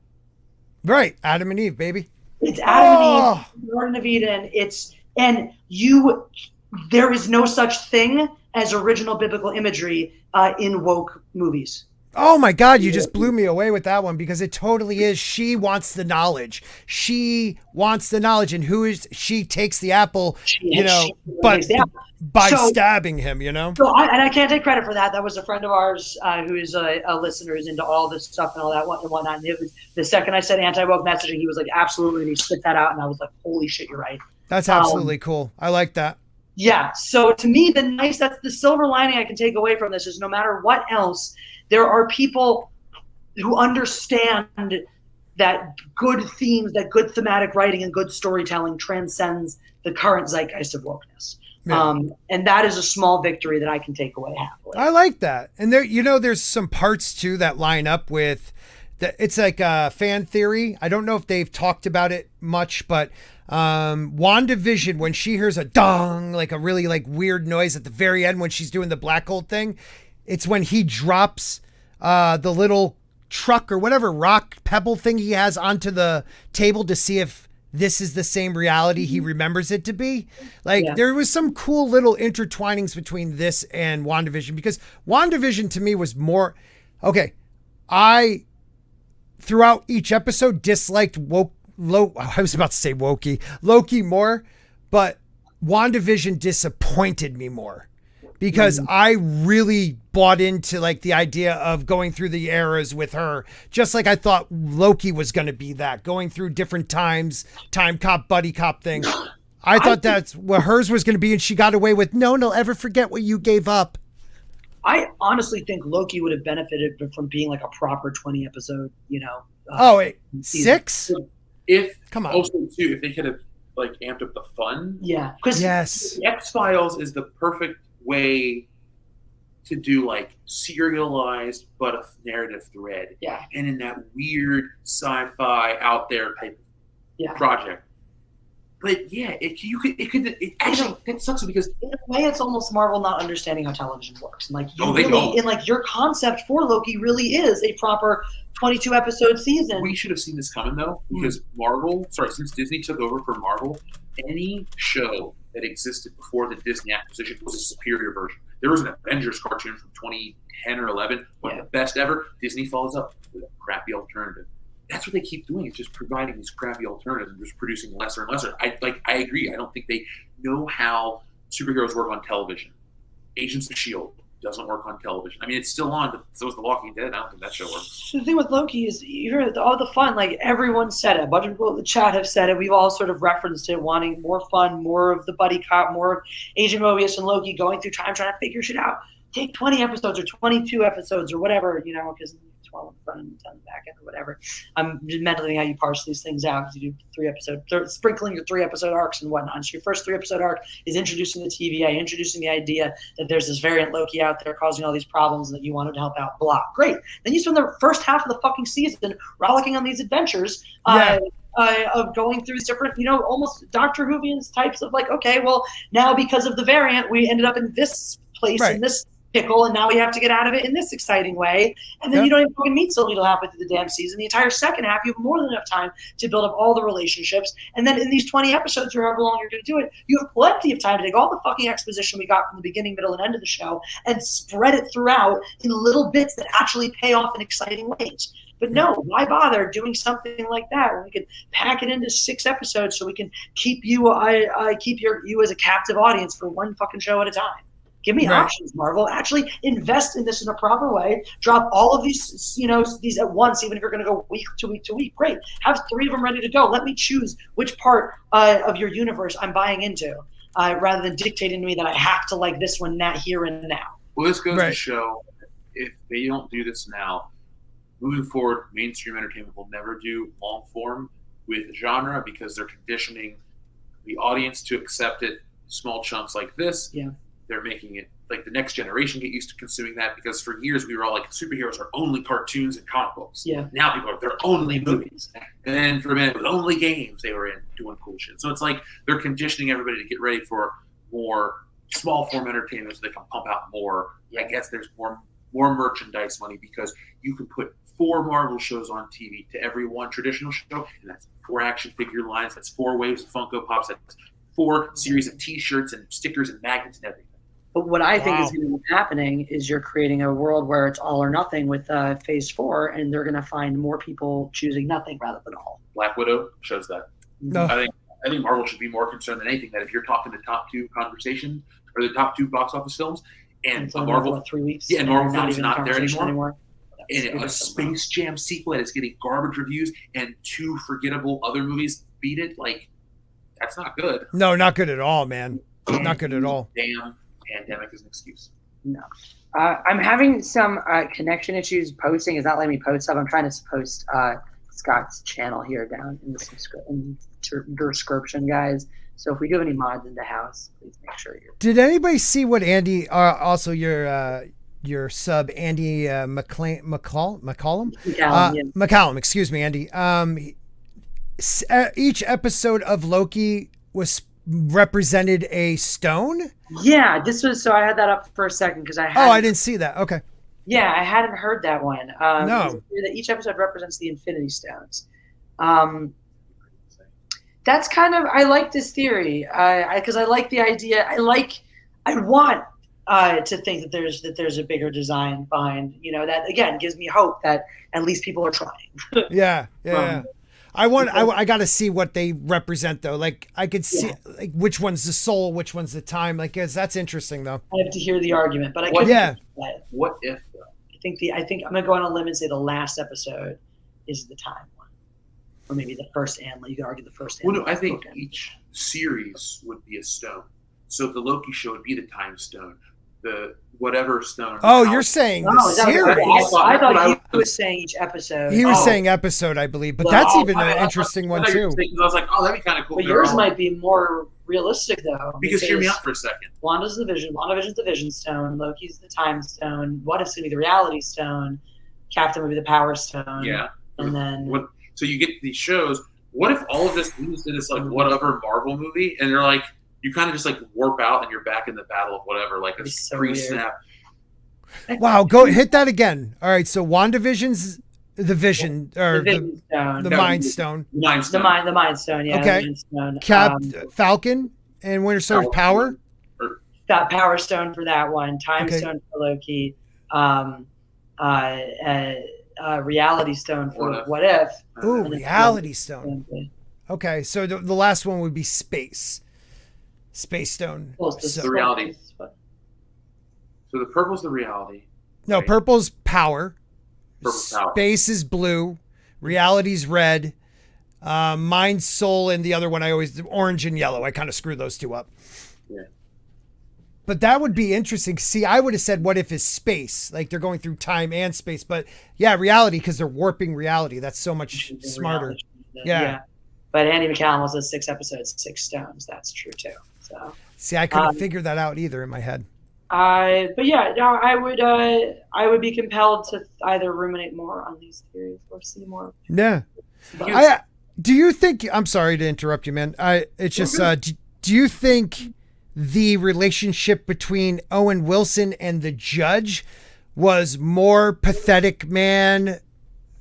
Right, Adam and Eve, baby. It's Adam and Eve, Garden of Eden. There is no such thing as original biblical imagery in woke movies. Oh my God, you just blew me away with that one because it totally is. She wants the knowledge. And she takes the apple, by stabbing him, So I can't take credit for that. That was a friend of ours who is a listener who's into all this stuff and all that and whatnot. And it was the second I said anti-woke messaging, he was like, absolutely. And he spit that out. And I was like, holy shit, you're right. That's absolutely cool. I like that. Yeah. So to me, that's the silver lining I can take away from this is no matter what else, there are people who understand that good themes, that good thematic writing and good storytelling transcends the current zeitgeist of wokeness. Yeah. And that is a small victory that I can take away happily. I like that. And there's some parts too that line up with it's like a fan theory. I don't know if they've talked about it much, but WandaVision, when she hears a dong, like a really weird noise at the very end when she's doing the black hole thing, it's when he drops the little truck or whatever rock pebble thing he has onto the table to see if this is the same reality he remembers it to be. There was some cool little intertwinings between this and WandaVision, because WandaVision to me was more, I, throughout each episode, disliked Loki more, but WandaVision disappointed me more. Because I really bought into the idea of going through the eras with her, just like I thought Loki was going to be that, going through different times, time cop, buddy cop thing. I thought that's what hers was going to be, and she got away with, no, ever forget what you gave up. I honestly think Loki would have benefited from being a proper 20 episode, 6? Come on. Also, too, if they could have amped up the fun. Yeah. Yes. X-Files is the perfect way to do like serialized but a narrative thread. Yeah. And in that weird sci-fi out there type Yeah. project. But yeah, it actually that sucks because In a way, it's almost Marvel not understanding how television works. And like, they don't. And like, your concept for Loki really is a proper 22 episode season. we should have seen this coming though, because since Disney took over for Marvel, any show that existed before the Disney acquisition was a superior version. There was an Avengers cartoon from 2010 or 11, one of the best ever. Disney follows up with a crappy alternative. That's what they keep doing. It's just providing these crappy alternatives and just producing lesser and lesser. I agree. I don't think they know how superheroes work on television. Agents of S.H.I.E.L.D. doesn't work on television. I mean, it's still on, but so is The Walking Dead. I don't think that show works. So the thing with Loki is, you hear all the fun, like everyone said it. A bunch of people in the chat have said it. We've all sort of referenced it, wanting more fun, more of the buddy cop, more of Agent Mobius and Loki going through time, trying to figure shit out. Take 20 episodes or 22 episodes or whatever, because 12 in front and 10 in the back end or whatever. I'm just mentally how you parse these things out, because you do sprinkling your 3-episode arcs and whatnot. So your first 3-episode arc is introducing the TVA, introducing the idea that there's this variant Loki out there causing all these problems and that you wanted to help out. Blah. Great. Then you spend the first half of the fucking season rollicking on these adventures. Of going through different, almost Doctor Whovian types of like, okay, well, now because of the variant, we ended up in this place, in this pickle, and now we have to get out of it in this exciting way. And then you don't even fucking meet Sylvie till halfway through the damn season. The entire second half, you have more than enough time to build up all the relationships. And then in these 20 episodes, or however long you're going to do it, you have plenty of time to take all the fucking exposition we got from the beginning, middle, and end of the show and spread it throughout in little bits that actually pay off in exciting ways. But no, why bother doing something like that when we could pack it into 6 episodes so we can keep you as a captive audience for one fucking show at a time? Give me options, Marvel. Actually invest in this in a proper way. Drop all of these, these at once, even if you're going to go week to week to week. Great. Have 3 of them ready to go. Let me choose which part of your universe I'm buying into, rather than dictating to me that I have to like this one here and now. Well, this goes to show, if they don't do this now, moving forward, mainstream entertainment will never do long form with genre, because they're conditioning the audience to accept it small chunks like this. Yeah. They're making it like the next generation get used to consuming that, because for years we were all like, superheroes are only cartoons and comic books. Yeah. Now people are, they're only movies. And then for a minute, it was only games they were in doing cool shit. So it's like they're conditioning everybody to get ready for more small form entertainment so they can pump out more. I guess there's more merchandise money, because you can put 4 Marvel shows on TV to every one traditional show, and that's 4 action figure lines, that's 4 waves of Funko Pops, that's 4 series of T-shirts and stickers and magnets and everything. But what I think is going to be happening is you're creating a world where it's all or nothing with Phase 4, and they're going to find more people choosing nothing rather than all. Black Widow shows that. No. I think Marvel should be more concerned than anything that if you're talking the top 2 conversation or the top 2 box office films, and a Marvel 3 weeks, and Marvel film is not not there anymore. And a Space Jam sequel that is getting garbage reviews, and 2 forgettable other movies beat it. Like, that's not good. No, not good at all, man. Not good at all. Damn, pandemic is an excuse. No. I'm having some connection issues posting. It's not letting me post stuff. I'm trying to post Scott's channel here down in the description, guys. So if we do have any mods in the house, please make sure you're. Did anybody see what Andy, also your sub, Andy McCallum? McCallum, excuse me, Andy. Each episode of Loki was represented a stone? Yeah, this was, so I had that up for a second because I didn't see that. Okay. Yeah, I hadn't heard that one. No. That each episode represents the Infinity Stones. That's kind of, I like this theory because I like the idea. I want to think that there's a bigger design behind, that again gives me hope that at least people are trying. Yeah. I got to see what they represent though. Like I could see like which one's the soul, which one's the time. Like that's interesting though. I have to hear the argument, but what if I think I'm gonna go on a limb and say the last episode is the time one, or maybe the first and you could argue the first. Well, no, I think each series would be a stone. So the Loki show would be the time stone. The whatever stone. Oh, you're saying the series. I thought he was saying each episode. He was saying episode, I believe, but that's even an interesting one too. I was like, oh, that'd be kind of cool. But yours might be more realistic though. Because hear me out for a second. WandaVision's the Vision Stone. Loki's the Time Stone. What If's gonna be the Reality Stone. Captain would be the Power Stone. Yeah. And then So you get these shows. What if all of this leads to this like whatever Marvel movie, and they're like you kind of just like warp out and you're back in the battle of whatever, like a so pre-snap. Wow, go hit that again. All right, so WandaVision's the Vision or Vision Stone. the Mind Stone. Mind Stone. The Mind Stone, yeah. Okay. The Mind Stone. Cap Falcon and Winter Soldier's power. That Power Stone for that one. Time Okay. Stone for Loki. Reality Stone for What If. Ooh, And then Reality Stone. Okay, so the last one would be Space Stone. The reality. So the purple's the reality. No, right? purple's power. Purple's power. Space is blue. Reality's red. Mind, soul, and the other one I always orange and yellow. I kind of screw those two up. Yeah. But that would be interesting. See, I would have said, what if is space? Like they're going through time and space. But yeah, reality, because they're warping reality. That's so much smarter. Yeah. But Andy McCallum also has 6 episodes, 6 stones. That's true too. So See, I couldn't figure that out either in my head. but yeah, no, I would be compelled to either ruminate more on these theories or see more. Yeah. But- Do you think, I'm sorry to interrupt you, man. It's just, do you think the relationship between Owen Wilson and the judge was more pathetic man,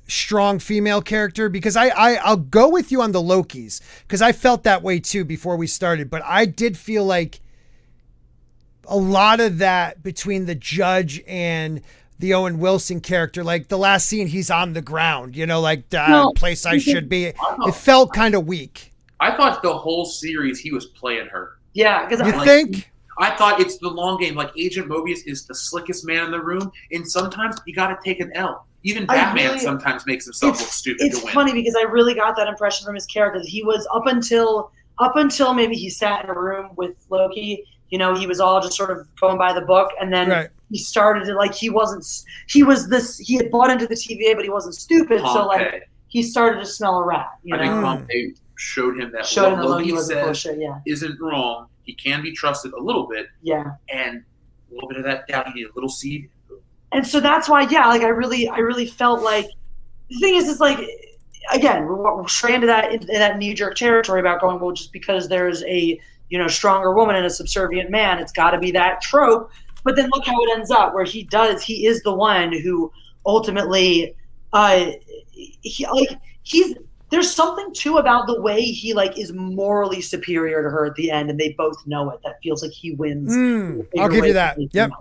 strong female character? Because I'll go with you on the Lokis, because I felt that way too before we started, but I did feel like a lot of that between the judge and the Owen Wilson character, like the last scene, he's on the ground, like the place I should be. It felt kind of weak. I thought the whole series he was playing her. Yeah, because You think? I thought it's the long game. Like Agent Mobius is the slickest man in the room, and sometimes you got to take an L. Even Batman sometimes makes himself look stupid to win. It's funny because I really got that impression from his character. He was up until maybe he sat in a room with Loki. He was all just sort of going by the book, and then he started to he had bought into the TVA, but he wasn't stupid. Pompey. So he started to smell a rat. I think Pompey showed him that Showed him what that Loki was says bullshit, yeah. isn't wrong. He can be trusted a little bit, Yeah. and a little bit of that doubt. You need a little seed. And so that's why, I really felt like the thing is again, we're straight into that knee-jerk territory about going, well, just because there's a stronger woman and a subservient man, it's got to be that trope. But then look how it ends up, where he is the one who ultimately, there's something too about the way he is morally superior to her at the end, and they both know it. That feels like he wins. I'll give you that. Yep.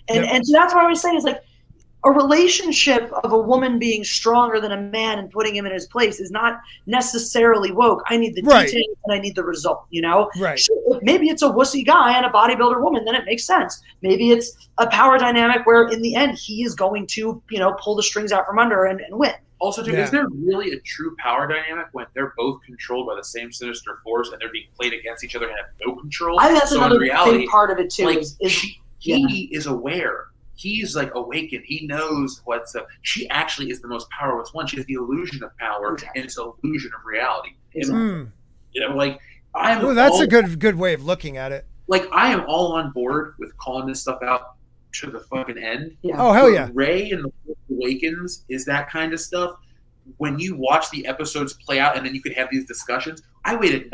And so that's what I was saying is a relationship of a woman being stronger than a man and putting him in his place is not necessarily woke. I need the details and I need the result, Right. Sure, maybe it's a wussy guy and a bodybuilder woman, then it makes sense. Maybe it's a power dynamic where in the end he is going to, pull the strings out from under and win. Also, too, is there really a true power dynamic when they're both controlled by the same sinister force and they're being played against each other and have no control? I think that's another in reality, big part of it too. He is aware. He's awakened. He knows what's up. She actually is the most powerless one. She has the illusion of power and it's an illusion of reality. And, that's a good way of looking at it. I am all on board with calling this stuff out to the fucking end. Yeah. Oh, hell yeah. Rey and the Force Awakens is that kind of stuff. When you watch the episodes play out and then you could have these discussions, I waited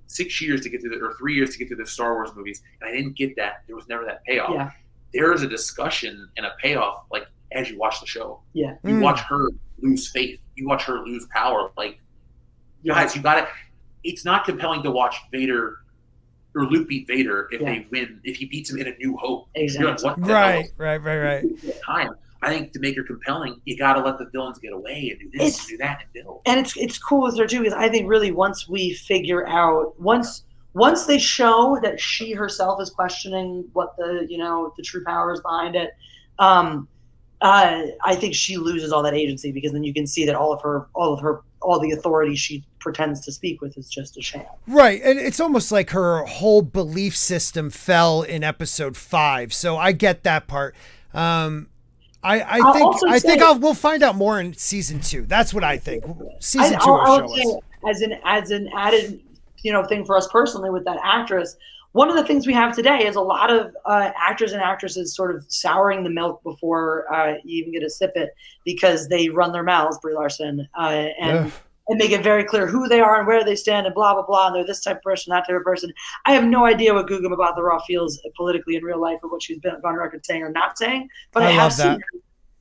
6 years to get to or 3 years to get to the Star Wars movies, and I didn't get that. There was never that payoff. Yeah. There is a discussion and a payoff as you watch the show. Yeah. You watch her lose faith. You watch her lose power. Guys, you got it. It's not compelling to watch Vader or Luke beat Vader if they win, if he beats him in A New Hope. Exactly. You're what the hell? Right. Time. I think to make her compelling, you got to let the villains get away and do this and do that and build. And it's cool with her too, because I think really once we figure out once they show that she herself is questioning what the true power is behind it, I think she loses all that agency, because then you can see that all the authority she pretends to speak with is just a sham. Right. And it's almost like her whole belief system fell in episode 5. So I get that part. I think we'll find out more in season 2. That's what I think. Season 2 will show us. As an added thing for us personally with that actress. One of the things we have today is a lot of actors and actresses sort of souring the milk before you even get to sip it because they run their mouths, Brie Larson, and make it very clear who they are and where they stand and blah, blah, blah. And they're this type of person, that type of person. I have no idea what Gugu about the Raw feels politically in real life or what she's been on record saying or not saying. But I have seen her.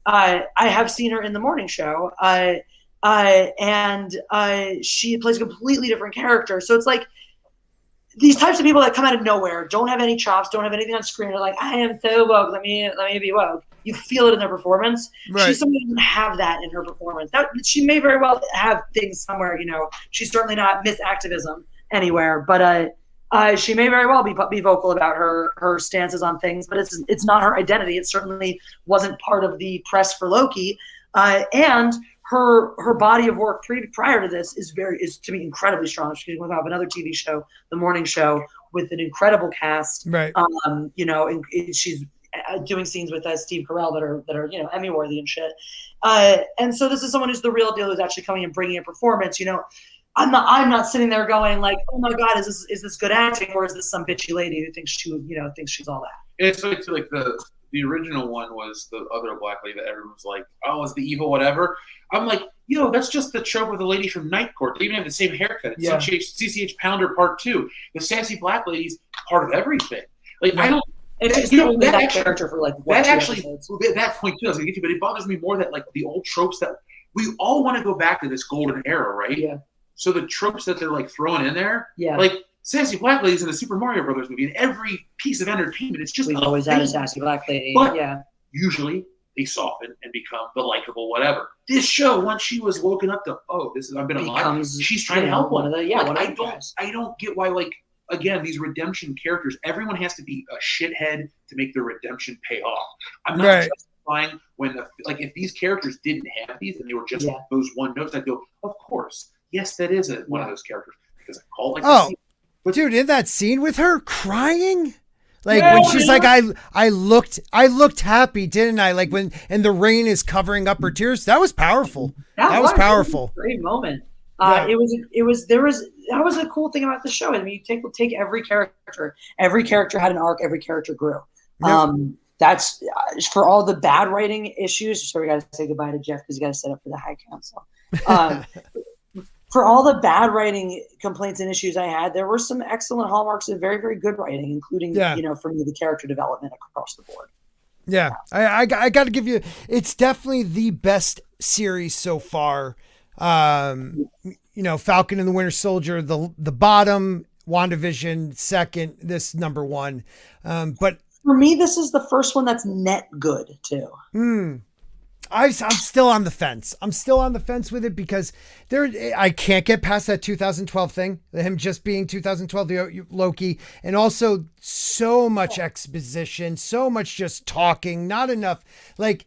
I have seen her in the morning show. And she plays a completely different character. So it's like these types of people that come out of nowhere, don't have any chops, don't have anything on screen, are like, I am so woke, let me be woke. You feel it in their performance. Right. She's somebody who doesn't have that in her performance. She may very well have things somewhere, she's certainly not Miss Activism anywhere, but she may very well be vocal about her stances on things, but it's not her identity. It certainly wasn't part of the press for Loki. And her body of work prior to this is to me incredibly strong. She's going to have another TV show, The Morning Show, with an incredible cast. Right. And she's doing scenes with Steve Carell that are Emmy worthy and shit. And so this is someone who's the real deal, who's actually coming and bringing a performance. I'm not sitting there going like, oh my God, is this good acting, or is this some bitchy lady who thinks she's all that? It's like the original one was the other black lady that everyone was like, oh, it's the evil whatever. I'm like, that's just the trope of the lady from Night Court. They even have the same haircut. Yeah. CCH Pounder Part 2. The sassy black lady's part of everything. Like, I don't. And she's that character for like what, that actually episodes? That point too. I was gonna get to, but it bothers me more that like the old tropes that we all want to go back to this golden era, right? Yeah. So the tropes that they're like throwing in there, yeah, like sassy black ladies in the Super Mario Brothers movie, in every piece of entertainment, it's just we've always had a sassy black lady. But yeah, usually they soften and become the likable whatever. This show, once she was woken up to, I've been alive, she's trying to help one of the I don't get why, like, again, these redemption characters, everyone has to be a shithead to make their redemption pay off. I'm not justifying when if these characters didn't have these and they were just those one notes, I'd go, of course, yes, that is one of those characters because I call it like but dude, in that scene with her crying, like when she's like, I looked happy, didn't I? Like and the rain is covering up her tears. That was powerful. That was powerful. A great moment. That was a cool thing about the show. I mean, you take every character. Every character had an arc. Every character grew. Yep. That's for all the bad writing issues. So we got to say goodbye to Jeff because you got to set up for the High Council. For all the bad writing complaints and issues I had, there were some excellent hallmarks of very, very good writing, including, for me, the character development across the board. Yeah, I got to give you, it's definitely the best series so far. Falcon and the Winter Soldier, the bottom, WandaVision second, this number one. But for me, this is the first one that's net good too. I'm still on the fence. I'm still on the fence with it because I can't get past that 2012 thing, him just being 2012 the Loki, and also so much exposition, so much just talking, not enough. Like,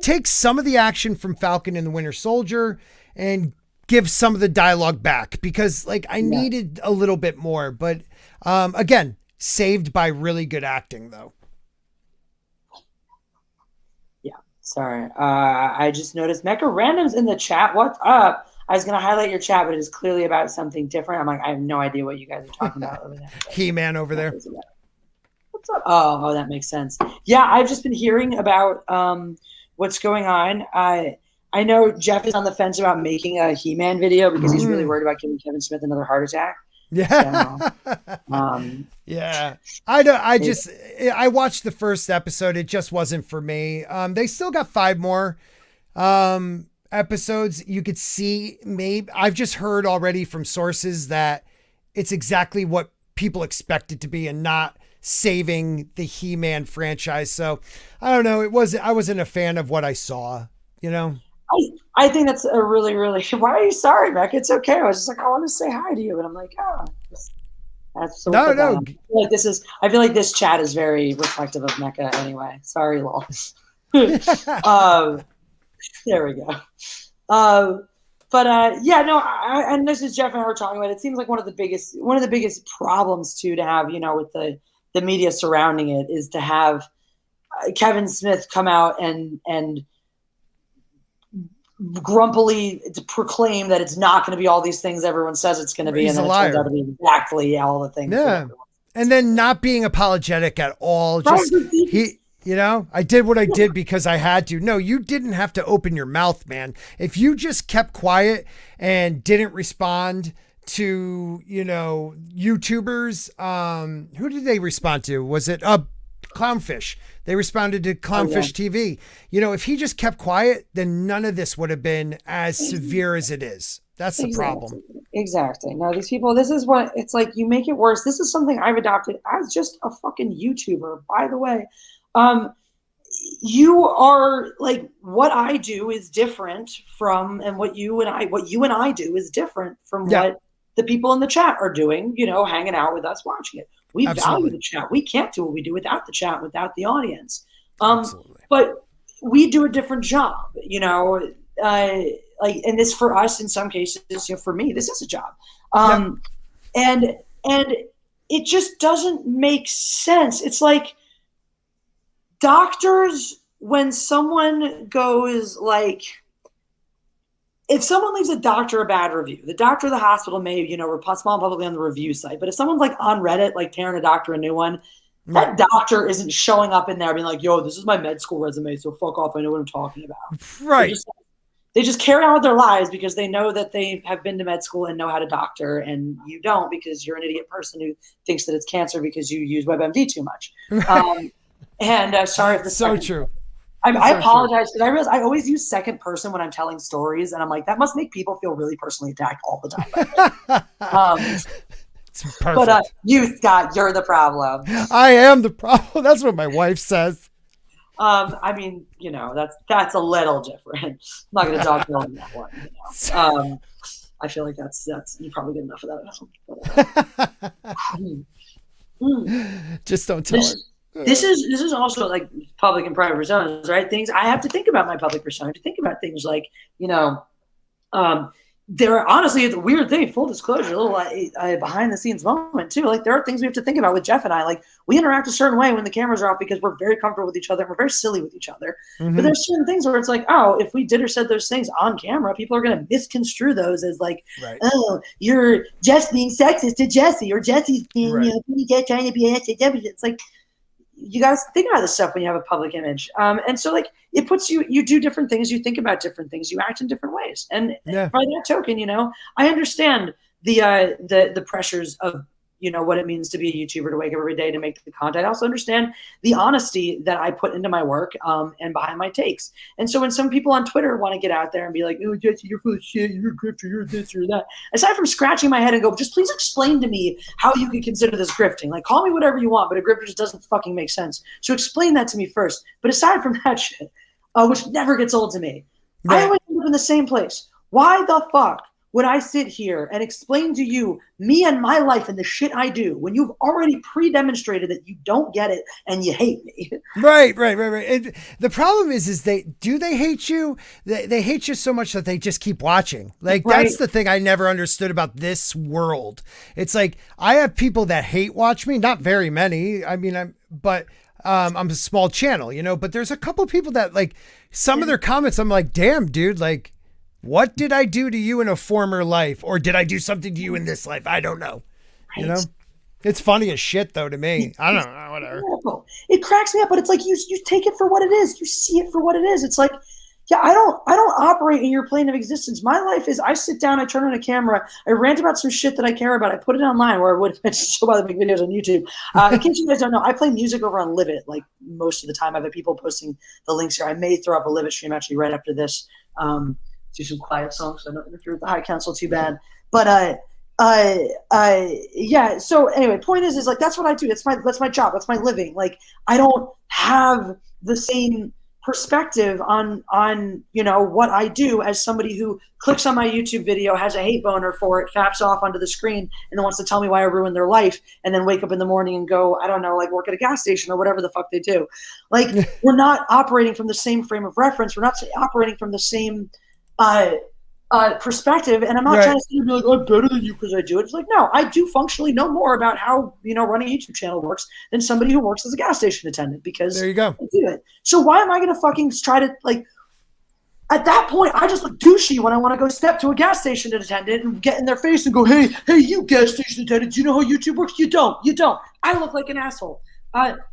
take some of the action from Falcon and the Winter Soldier and give some of the dialogue back because I needed a little bit more, but again, saved by really good acting though. Sorry, I just noticed Mecca Random's in the chat. What's up? I was going to highlight your chat, but it is clearly about something different. I'm like, I have no idea what you guys are talking about over there. He-Man over there. What's up? Oh, that makes sense. Yeah, I've just been hearing about what's going on. I know Jeff is on the fence about making a He-Man video because he's really worried about giving Kevin Smith another heart attack. Yeah. So, yeah. I watched the first episode. It just wasn't for me. They still got 5 more episodes. You could see I've just heard already from sources that it's exactly what people expect it to be and not saving the He-Man franchise. So I don't know. I wasn't a fan of what I saw, I think that's a really, really. Why are you sorry, Mac? It's okay. I was just like, I want to say hi to you, and I'm like, that's so. No. I feel like this chat is very reflective of Mecca anyway. Sorry, lol. There we go. And this is Jeff and her talking about it. It seems like one of the biggest problems to have, with the media surrounding it is to have Kevin Smith come out and grumpily proclaim that it's not going to be all these things everyone says it's going to be, He's and then a it turns liar. out to be exactly all the things. that Yeah. everyone- And then not being apologetic at all. Just I did what I did because I had to. No, you didn't have to open your mouth, man. If you just kept quiet and didn't respond to, YouTubers, who did they respond to? Was it Clownfish? They responded to Clownfish TV. If he just kept quiet, then none of this would have been as severe as it is. That's the problem. Exactly. No, these people, this is what it's like. You make it worse. This is something I've adopted as just a fucking YouTuber, by the way. You are like, what I do is different from, and what you and I do is different from what the people in the chat are doing, hanging out with us, watching it. We value the chat. We can't do what we do without the chat, without the audience. But we do a different job, and this for us in some cases, for me, this is a job. And it just doesn't make sense. It's like doctors, when someone goes like, if someone leaves a doctor a bad review, the doctor of the hospital may, respond publicly on the review site. But if someone's like on Reddit, like tearing a doctor a new one, that doctor isn't showing up in there being like, yo, this is my med school resume, so fuck off. I know what I'm talking about. Right. They just carry on with their lives because they know that they have been to med school and know how to doctor, and you don't because you're an idiot person who thinks that it's cancer because you use WebMD too much. Sorry if this so true. I apologize because I realize I always use second person when I'm telling stories, and I'm like, that must make people feel really personally attacked all the time. It's perfect. But you, Scott, you're the problem. I am the problem. That's what my wife says. I mean, that's a little different. I'm not going to dog on that one. I feel like that's you probably get enough of that at home. Just don't tell her. This is also like public and private personas, right? Things I have to think about my public persona. To think about things like, there are honestly, it's a weird thing. Full disclosure, a little behind the scenes moment too. Like there are things we have to think about with Jeff and I. Like we interact a certain way when the cameras are off because we're very comfortable with each other. And we're very silly with each other. Mm-hmm. But there's certain things where it's like, oh, if we did or said those things on camera, people are going to misconstrue those as like, oh, you're just being sexist to Jesse, or Jesse's being, trying to be SJW. It's like, you guys think about this stuff when you have a public image. And so like it puts you do different things. You think about different things. You act in different ways. And by that token, I understand the pressures of, what it means to be a YouTuber, to wake up every day to make the content. I also understand the honesty that I put into my work and behind my takes. And so when some people on Twitter want to get out there and be like, oh, Jesse, you're full of shit, you're a grifter, you're this, you're that. Aside from scratching my head and go, just please explain to me how you could consider this grifting. Like, call me whatever you want, but a grifter just doesn't fucking make sense. So explain that to me first. But aside from that shit, which never gets old to me, I always end up in the same place. Why the fuck would I sit here and explain to you me and my life and the shit I do when you've already pre-demonstrated that you don't get it and you hate me? Right. And the problem is they hate you? They hate you so much that they just keep watching. Like that's the thing I never understood about this world. It's like I have people that hate watch me, not very many. I mean, I'm a small channel, but there's a couple people that like some of their comments. I'm like, damn, dude, like, what did I do to you in a former life? Or did I do something to you in this life? I don't know. It's funny as shit though to me. I don't know, whatever. It cracks me up, but it's like you take it for what it is. You see it for what it is. It's like, yeah, I don't operate in your plane of existence. My life is I sit down, I turn on a camera, I rant about some shit that I care about, I put it online where I would so bother make videos on YouTube. In case you guys don't know, I play music over on Live It like most of the time. I've had people posting the links here. I may throw up a Live It stream actually right after this. Do some quiet songs so I don't interfere with the High Council too bad. But yeah. So anyway, point is like that's what I do. That's my job. That's my living. Like I don't have the same perspective on what I do as somebody who clicks on my YouTube video, has a hate boner for it, faps off onto the screen, and then wants to tell me why I ruined their life, and then wake up in the morning and go, I don't know, like work at a gas station or whatever the fuck they do. Like we're not operating from the same frame of reference. We're not operating from the same perspective, and I'm not trying to sit here and be like, I'm better than you because I do it. It's like, no, I do functionally know more about how running a YouTube channel works than somebody who works as a gas station attendant because there you go. I do it. So why am I going to fucking try to like At that point, I just look douchey when I want to go step to a gas station attendant and get in their face and go, hey, you gas station attendant, do you know how YouTube works? You don't. I look like an asshole.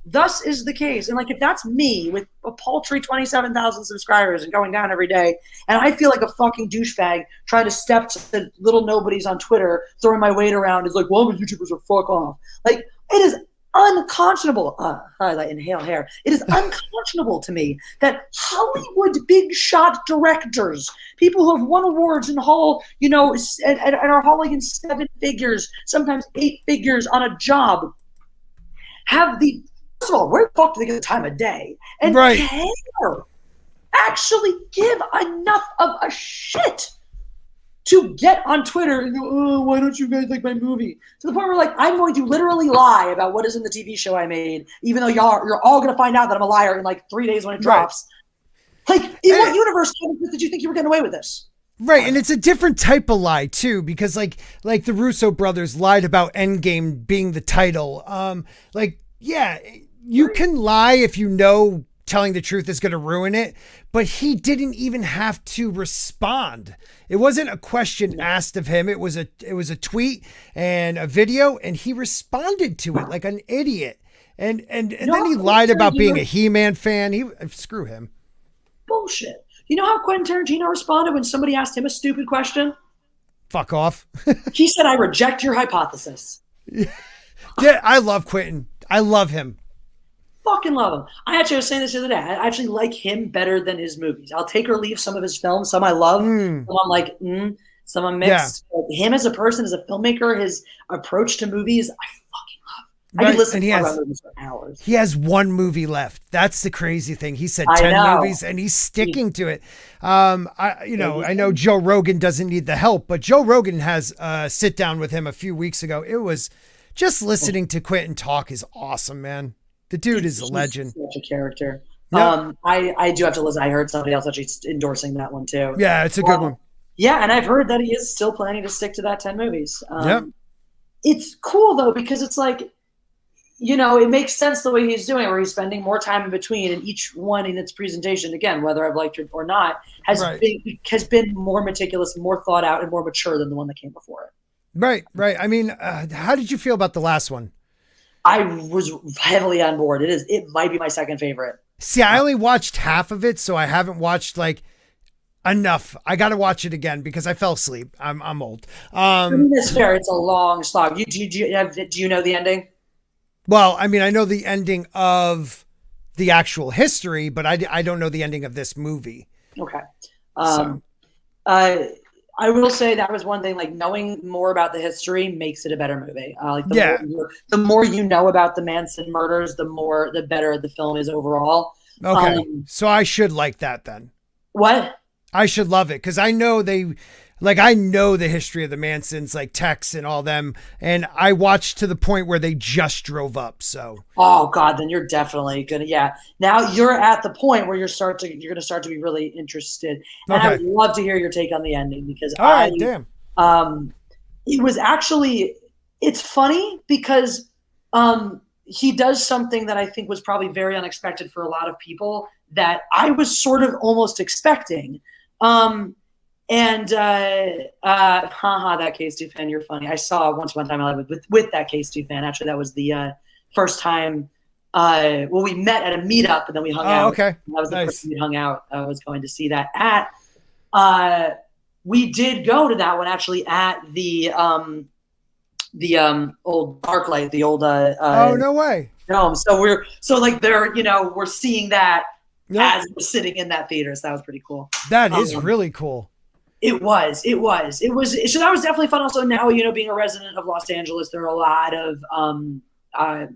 Thus is the case. And like, if that's me with a paltry 27,000 subscribers and going down every day, and I feel like a fucking douchebag trying to step to little nobodies on Twitter, throwing my weight around, is like, well, I'm a YouTuber, so fuck off. Like, it is unconscionable. I inhale hair. It is unconscionable to me that Hollywood big shot directors, people who have won awards and haul, and are hauling in 7 figures, sometimes 8 figures on a job, have first of all, where the fuck do they get the time of day? And actually give enough of a shit to get on Twitter and go, oh, why don't you guys like my movie? To the point where, like, I'm going to literally lie about what is in the TV show I made, even though you're all going to find out that I'm a liar in like 3 days when it drops. Like, in what universe did you think you were getting away with this? Right, and it's a different type of lie too, because like the Russo brothers lied about Endgame being the title. You can lie if you know telling the truth is going to ruin it, but he didn't even have to respond. It wasn't a question asked of him. It was a tweet and a video, and he responded to it like an idiot. And then he lied about being a He-Man fan. Screw him. Bullshit. You know how Quentin Tarantino responded when somebody asked him a stupid question? Fuck off. He said, I reject your hypothesis. Yeah, I love Quentin. I love him. Fucking love him. I actually was saying this the other day. I actually like him better than his movies. I'll take or leave some of his films. Some I love. Some I'm like, some I'm mixed. Yeah. But him as a person, as a filmmaker, his approach to movies, I fucking love. I could listen to about movies for hours. He has 1 movie left. That's the crazy thing. He said 10 movies, and he's sticking to it. I know Joe Rogan doesn't need the help, but Joe Rogan has a sit down with him a few weeks ago. It was just listening to Quentin talk is awesome, man. The dude is a legend. Such a character. Yep. I do have to listen. I heard somebody else actually endorsing that one too. Yeah, it's a good one. Yeah, and I've heard that he is still planning to stick to that 10 movies. It's cool though, because it's like, it makes sense the way he's doing it, where he's spending more time in between, and each one in its presentation, again, whether I've liked it or not, has been more meticulous, more thought out, and more mature than the one that came before it. Right. I mean, how did you feel about the last one? I was heavily on board. It might be my second favorite. See, I only watched half of it, so I haven't watched like enough. I got to watch it again because I fell asleep. I'm old. I mean, it's fair. It's a long slog. Do you know the ending? Well, I mean, I know the ending of the actual history, but I don't know the ending of this movie. Okay. I will say that was one thing, like knowing more about the history makes it a better movie. The more you know about the Manson murders, the better the film is overall. Okay. So I should like that then. What? I should love it. Cause I know I know the history of the Mansons, like Tex and all them. And I watched to the point where they just drove up. So. Oh God, then you're definitely gonna, yeah. Now you're at the point where you're going to start to be really interested. And I would love to hear your take on the ending because it was actually, it's funny because, he does something that I think was probably very unexpected for a lot of people that I was sort of almost expecting. That K-Stu fan, you're funny. I saw one time I lived with that K-Stu fan. Actually, that was the first time. We met at a meetup and then we hung out. Okay, that was the first time we hung out. I was going to see that at. We did go to that one actually at the old ArcLight, the old. Oh no way! No, so we're we're seeing that as we're sitting in that theater. So that was pretty cool. That is really cool. It was. So that was definitely fun. Also, now, being a resident of Los Angeles, there are a lot of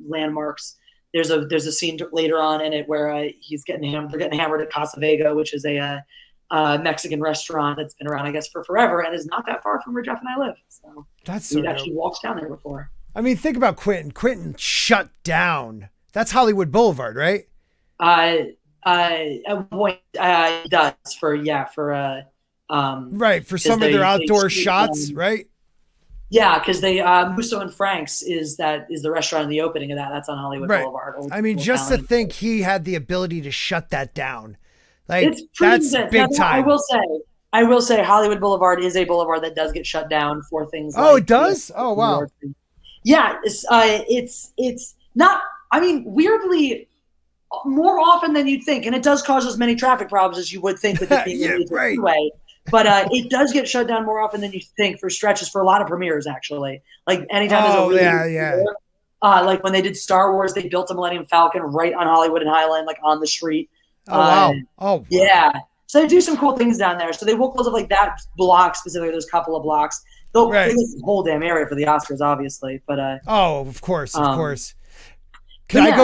landmarks. There's a scene later on in it where they're getting hammered at Casa Vega, which is a Mexican restaurant that's been around, I guess, for forever and is not that far from where Jeff and I live. So we've actually walked down there before. I mean, think about Quentin. Quentin shut down. That's Hollywood Boulevard, right? At point, it does for right, for some of their outdoor shots, right? Yeah, because they Musso and Frank's is the restaurant in the opening of that. That's on Hollywood Boulevard. I mean, just to think he had the ability to shut that down. Like It's pretty that's intense. big Now, time. I will say Hollywood Boulevard is a boulevard that does get shut down for things Oh, like it does? Oh, wow. Yeah, it's not, I mean, weirdly more often than you'd think, and it does cause as many traffic problems as you would think with it being Yeah, a major right. freeway. But it does get shut down more often than you think for stretches for a lot of premieres, actually. Like anytime there's a Oh, really yeah, big yeah. premiere, like when they did Star Wars, they built a Millennium Falcon right on Hollywood and Highland, like on the street. Oh, wow. Oh, wow. Yeah. So they do some cool things down there. So they will close up like that block specifically, those couple of blocks. They'll Right. close the whole damn area for the Oscars, obviously. But Oh, of course, of course. but Can I yeah,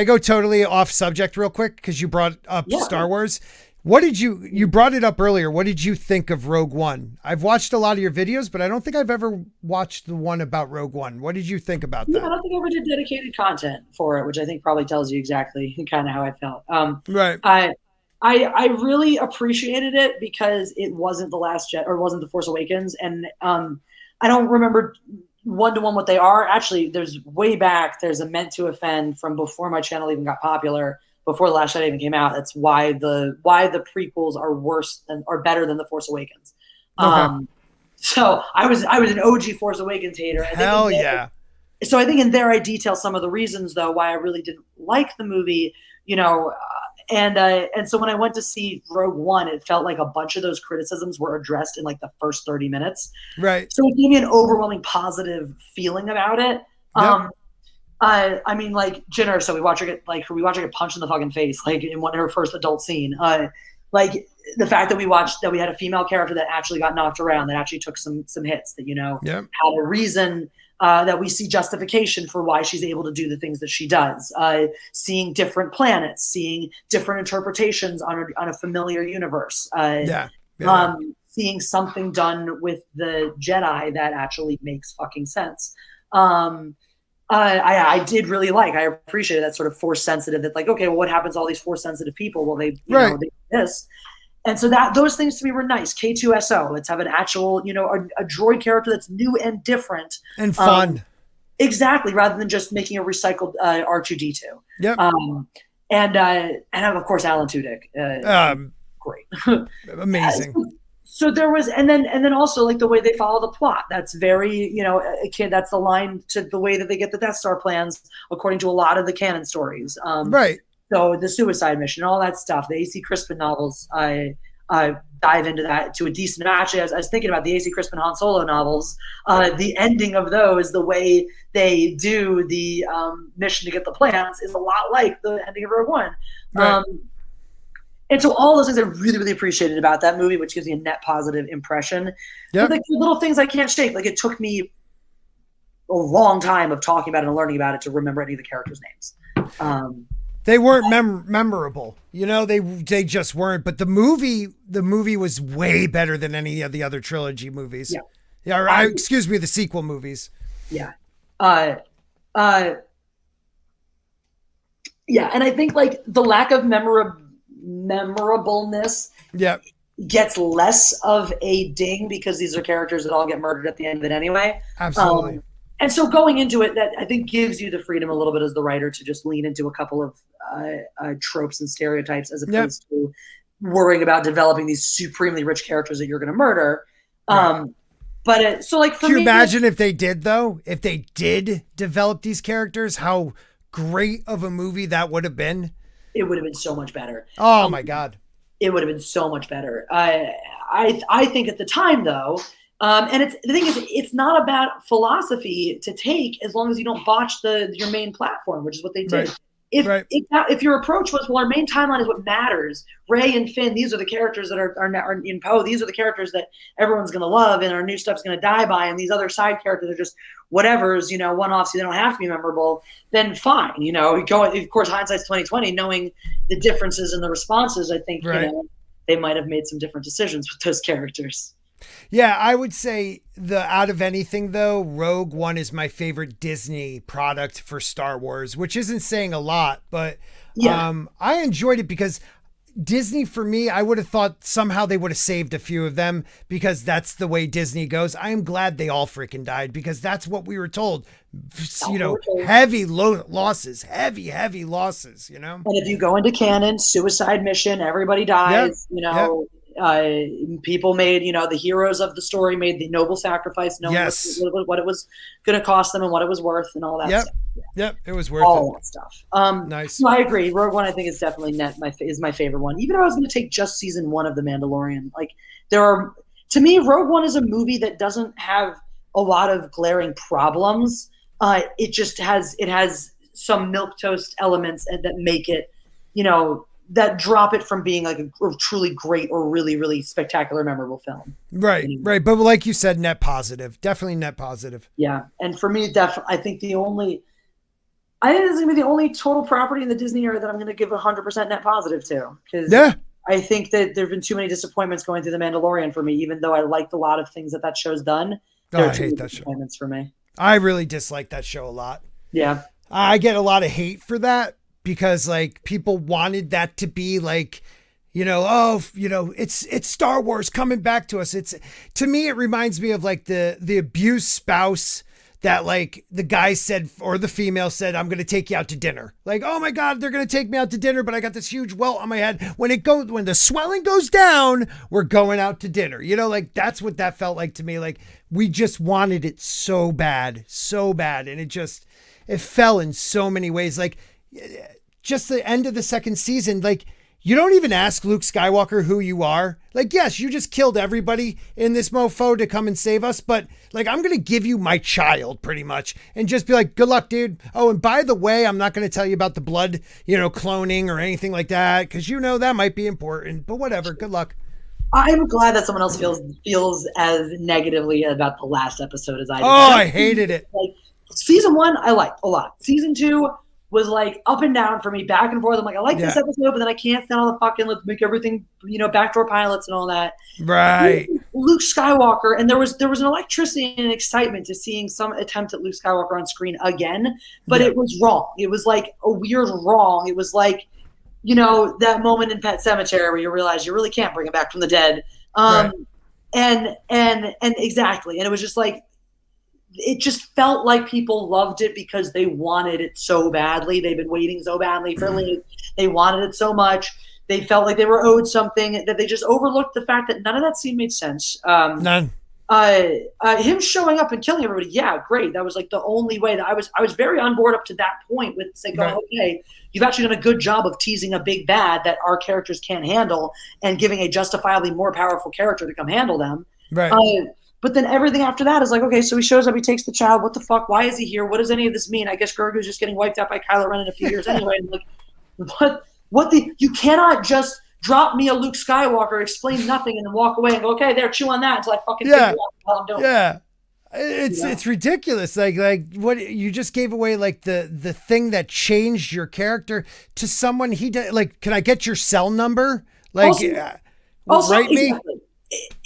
go totally off subject real quick? Because you brought up Yeah. Star Wars. What did you brought it up earlier. What did you think of Rogue One? I've watched a lot of your videos, but I don't think I've ever watched the one about Rogue One. What did you think about yeah, I that? don't think I ever did dedicated content for it, which I think probably tells you exactly kind of how I felt. Right. I really appreciated it because it wasn't the Last Jet or wasn't the Force Awakens, and I don't remember one-to-one what they are. Actually, there's way back. There's a Meant to Offend from before my channel even got popular, before the Last Jedi even came out. That's why the prequels are worse than or better than the Force Awakens. Okay. So I was an OG Force Awakens hater. I think Hell yeah. So I think in there I detail some of the reasons though why I really didn't like the movie, and so when I went to see Rogue One, it felt like a bunch of those criticisms were addressed in like the first 30 minutes. Right. So it gave me an overwhelming positive feeling about it. Yep. I mean, like Jenner. So we watch her get punched in the fucking face, like in her first adult scene. Like the fact that we had a female character that actually got knocked around, that actually took some hits, that Yep. had a reason. That we see justification for why she's able to do the things that she does. Seeing different planets, seeing different interpretations on a familiar universe. Yeah. Seeing something done with the Jedi that actually makes fucking sense. I did really I appreciated that sort of force sensitive. That like, okay, well, what happens to all these force sensitive people? Well, they this. And so those things to me were nice. K2SO, let's have an actual, a droid character that's new and different. And fun. Exactly, rather than just making a recycled R2-D2. Yep. And of course Alan Tudyk. Great. Amazing. So there was, and then also like the way they follow the plot. That's very, that's the line to the way that they get the Death Star plans, according to a lot of the canon stories. Right. So the suicide mission, all that stuff, the A.C. Crispin novels, I dive into that to a decent. Actually, as I was thinking about the A.C. Crispin Han Solo novels, the ending of those, the way they do the mission to get the plans, is a lot like the ending of Rogue One. Right. And so all those things I really, really appreciated about that movie, which gives me a net positive impression. Yep. But like the little things I can't shake. Like it took me a long time of talking about it and learning about it to remember any of the characters' names. They weren't memorable, they just weren't. But the movie was way better than any of the other trilogy movies. Yeah. Excuse me, the sequel movies. Yeah. Yeah. And I think like the lack of memorableness gets less of a ding because these are characters that all get murdered at the end of it anyway. Absolutely. And so going into it, that I think gives you the freedom a little bit as the writer to just lean into a couple of tropes and stereotypes as opposed to worrying about developing these supremely rich characters that you're going to murder. Right. But so like for Can you me, imagine if they did though? If they did develop these characters, how great of a movie that would have been? It would have been so much better. Oh my God. It would have been so much better. I think at the time though, and the thing is, it's not about philosophy to take as long as you don't botch your main platform, which is what they did. Right. If your approach was, well, our main timeline is what matters. Rey and Finn, these are the characters that are in Poe. These are the characters that everyone's going to love, and our new stuff's going to die by. And these other side characters are just whatever's, one-offs. So they don't have to be memorable. Then fine, go. Of course, hindsight's 2020. Knowing the differences in the responses, I think they might have made some different decisions with those characters. Yeah, I would say out of anything though, Rogue One is my favorite Disney product for Star Wars, which isn't saying a lot, but I enjoyed it because Disney, for me, I would have thought somehow they would have saved a few of them because that's the way Disney goes. I am glad they all freaking died because that's what we were told. You know, heavy losses, heavy losses, you know? And if you go into canon, suicide mission, everybody dies, you know. People made, you know, the heroes of the story made the noble sacrifice, knowing what it was going to cost them and what it was worth and all that stuff. Yep, it was worth all it. that stuff. Nice. No, I agree. Rogue One, I think, is definitely is my favorite one. Even if I was going to take just season 1 of The Mandalorian, like to me, Rogue One is a movie that doesn't have a lot of glaring problems. It just has some milquetoast elements that make it, you know, that drop it from being like a truly great or really, really spectacular, memorable film. Right, right. But like you said, net positive. Definitely net positive. Yeah. And for me, I think this is going to be the only total property in the Disney era that I'm going to give 100% net positive to. Because I think that there have been too many disappointments going through The Mandalorian for me, even though I liked a lot of things that show's done. I hate that show. For me. I really dislike that show a lot. Yeah. I get a lot of hate for that. Because like people wanted that to be like, you know, it's Star Wars coming back to us. To me, it reminds me of like the abused spouse that like the guy said, or the female said, I'm going to take you out to dinner. Like, oh my God, they're going to take me out to dinner, but I got this huge welt on my head. When the swelling goes down, we're going out to dinner. You know, like that's what that felt like to me. Like we just wanted it so bad. And it fell in so many ways. Like, just the end of the second season, like you don't even ask Luke Skywalker who you are. Like, yes, you just killed everybody in this mofo to come and save us. But like, I'm going to give you my child pretty much and just be like, good luck, dude. Oh, and by the way, I'm not going to tell you about the blood, you know, cloning or anything like that. Cause you know, that might be important, but whatever. Good luck. I'm glad that someone else feels as negatively about the last episode as I did. Oh, I hated it. Like season 1, I liked a lot. Season 2 was like up and down for me, back and forth. I'm like, I like this episode, but then I can't stand all the fucking let's make everything, you know, backdoor pilots and all that. Right. Luke Skywalker, and there was an electricity and excitement to seeing some attempt at Luke Skywalker on screen again, but it was wrong. It was like a weird wrong. It was like, you know, that moment in Pet Sematary where you realize you really can't bring him back from the dead. And exactly. And it was just like, it just felt like people loved it because they wanted it so badly. They've been waiting so badly for Luke. They wanted it so much. They felt like they were owed something, that they just overlooked the fact that none of that scene made sense. None. Him showing up and killing everybody, yeah, great. That was like the only way that I was very on board up to that point with saying, okay, you've actually done a good job of teasing a big bad that our characters can't handle and giving a justifiably more powerful character to come handle them. Right. But then everything after that is like, okay, so he shows up, he takes the child. What the fuck? Why is he here? What does any of this mean? I guess Grogu's just getting wiped out by Kylo Ren in a few years anyway. And like, you cannot just drop me a Luke Skywalker, explain nothing, and then walk away and go, okay, there, chew on that until I fucking figure out what I'm doing. Yeah. It's ridiculous. Like what you just gave away, like the thing that changed your character to someone he did. Like, can I get your cell number? Like, also write me.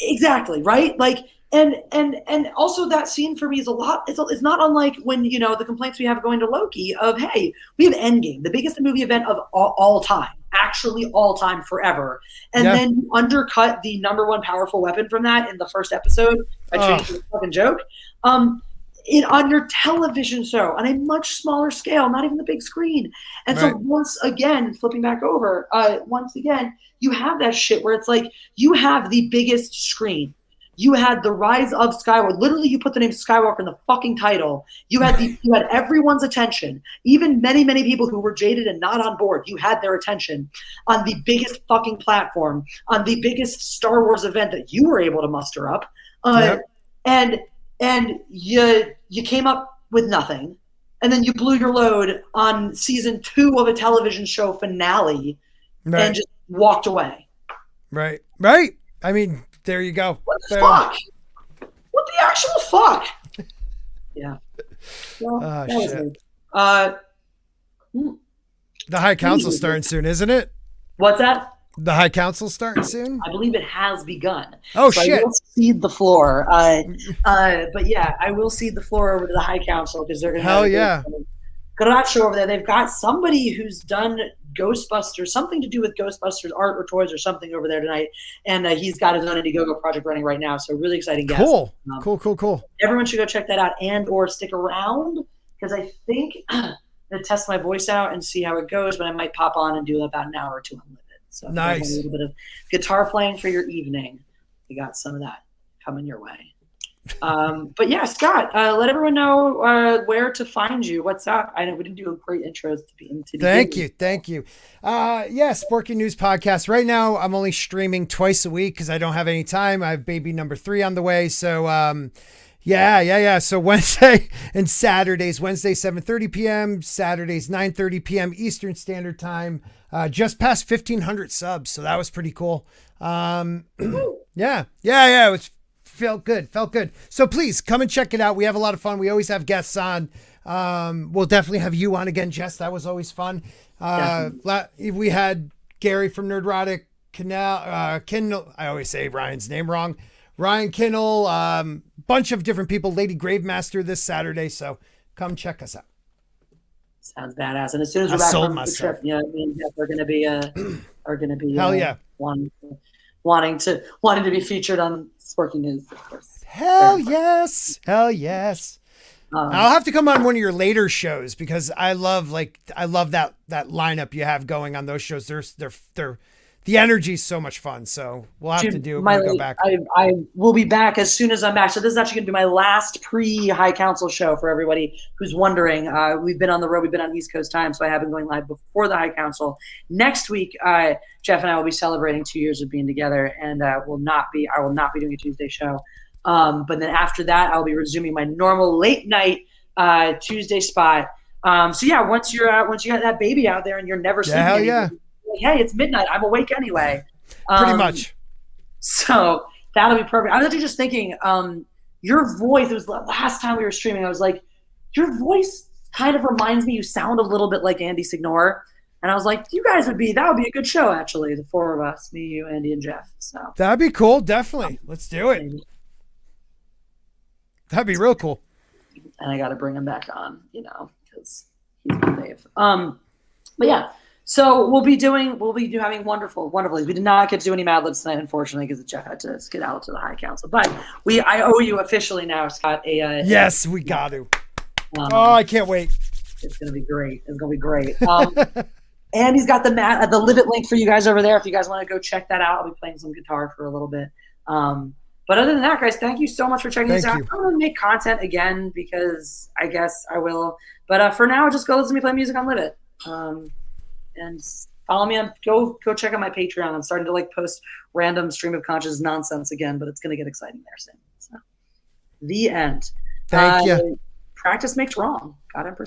Exactly. Right. Like, and also that scene for me is it's not unlike when, you know, the complaints we have going to Loki of, hey, we have Endgame, the biggest movie event of all time, actually all time forever. And then you undercut the number one powerful weapon from that in the first episode by changing the fucking joke. On your television show on a much smaller scale, not even the big screen. And so once again, flipping back over, you have that shit where it's like, you have the biggest screen. You had the rise of Skywalker. Literally, you put the name Skywalker in the fucking title. You had everyone's attention. Even many, many people who were jaded and not on board, you had their attention on the biggest fucking platform, on the biggest Star Wars event that you were able to muster up. And you came up with nothing. And then you blew your load on season 2 of a television show finale and just walked away. Right. I mean, there you go. What the fuck? What the actual fuck? Yeah. Well, shit. The High Council's starting soon, isn't it? What's that? The High Council's starting soon? I believe it has begun. Oh, so shit. I will cede the floor. But yeah, I will cede the floor over to the High Council because they're going to have a garage show over there. They've got somebody who's done Ghostbusters, something to do with Ghostbusters art or toys or something over there tonight. And he's got his own Indiegogo project running right now. So really exciting guest. Cool. Cool. Everyone should go check that out and or stick around because I think I'm going to test my voice out and see how it goes, but I might pop on and do about an hour or two on Live It. So nice. A little bit of guitar playing for your evening. We got some of that coming your way. But yeah, Scott, let everyone know where to find you. What's up? I know we didn't do a great intros to be into. Thank you. Yeah, Sporking News Podcast. Right now, I'm only streaming twice a week because I don't have any time. I have baby number 3 on the way. So, yeah. So Wednesday and Saturdays. Wednesday 7:30 p.m. Saturdays 9:30 p.m. Eastern Standard Time. Just past 1,500 subs, so that was pretty cool. Yeah. It was. Felt good. So please come and check it out. We have a lot of fun. We always have guests on. We'll definitely have you on again, Jess. That was always fun. We had Gary from Nerdrotic, Kindle. I always say Ryan's name wrong. Ryan Kindle, bunch of different people. Lady Gravemaster this Saturday. So come check us out. Sounds badass. And as soon as we're back from the trip, me and Jeff are going to be hell yeah, wanting to be featured on Sporking News, of course. Hell yes. I'll have to come on one of your later shows because I love that lineup you have going on those shows. They're the energy is so much fun. So we'll have to do it when we go back. I will be back as soon as I'm back. So this is actually going to be my last pre-High Council show for everybody who's wondering. We've been on the road. We've been on East Coast time, so I have been going live before the High Council. Next week, Jeff and I will be celebrating 2 years of being together, and I will not be doing a Tuesday show. But then after that, I'll be resuming my normal late night Tuesday spot. So yeah, once you got that baby out there and you're never sleeping. Hell yeah. Hey, it's midnight. I'm awake anyway. Pretty much. So that'll be perfect. I was actually just thinking, your voice, it was the last time we were streaming, I was like, your voice kind of reminds me, you sound a little bit like Andy Signore. And I was like, that would be a good show, actually, the 4 of us, me, you, Andy, and Jeff. So that'd be cool. Definitely. Let's do it. That'd be real cool. And I got to bring him back on, because he's my fave. But yeah. So we'll be having wonderful. We did not get to do any Mad Libs tonight, unfortunately, because Jeff had to skedaddle to the High Council. But I owe you officially now, Scott. Yes, we got to. I can't wait. It's gonna be great. And he's got the Live It link for you guys over there. If you guys want to go check that out, I'll be playing some guitar for a little bit. But other than that, guys, thank you so much for checking this out. I'm going to make content again because I guess I will. But for now, just go listen to me play music on Live It. And follow me on go check out my Patreon. I'm starting to post random stream of conscious nonsense again, but it's going to get exciting there soon. So the end. Thank you. Practice makes wrong. God and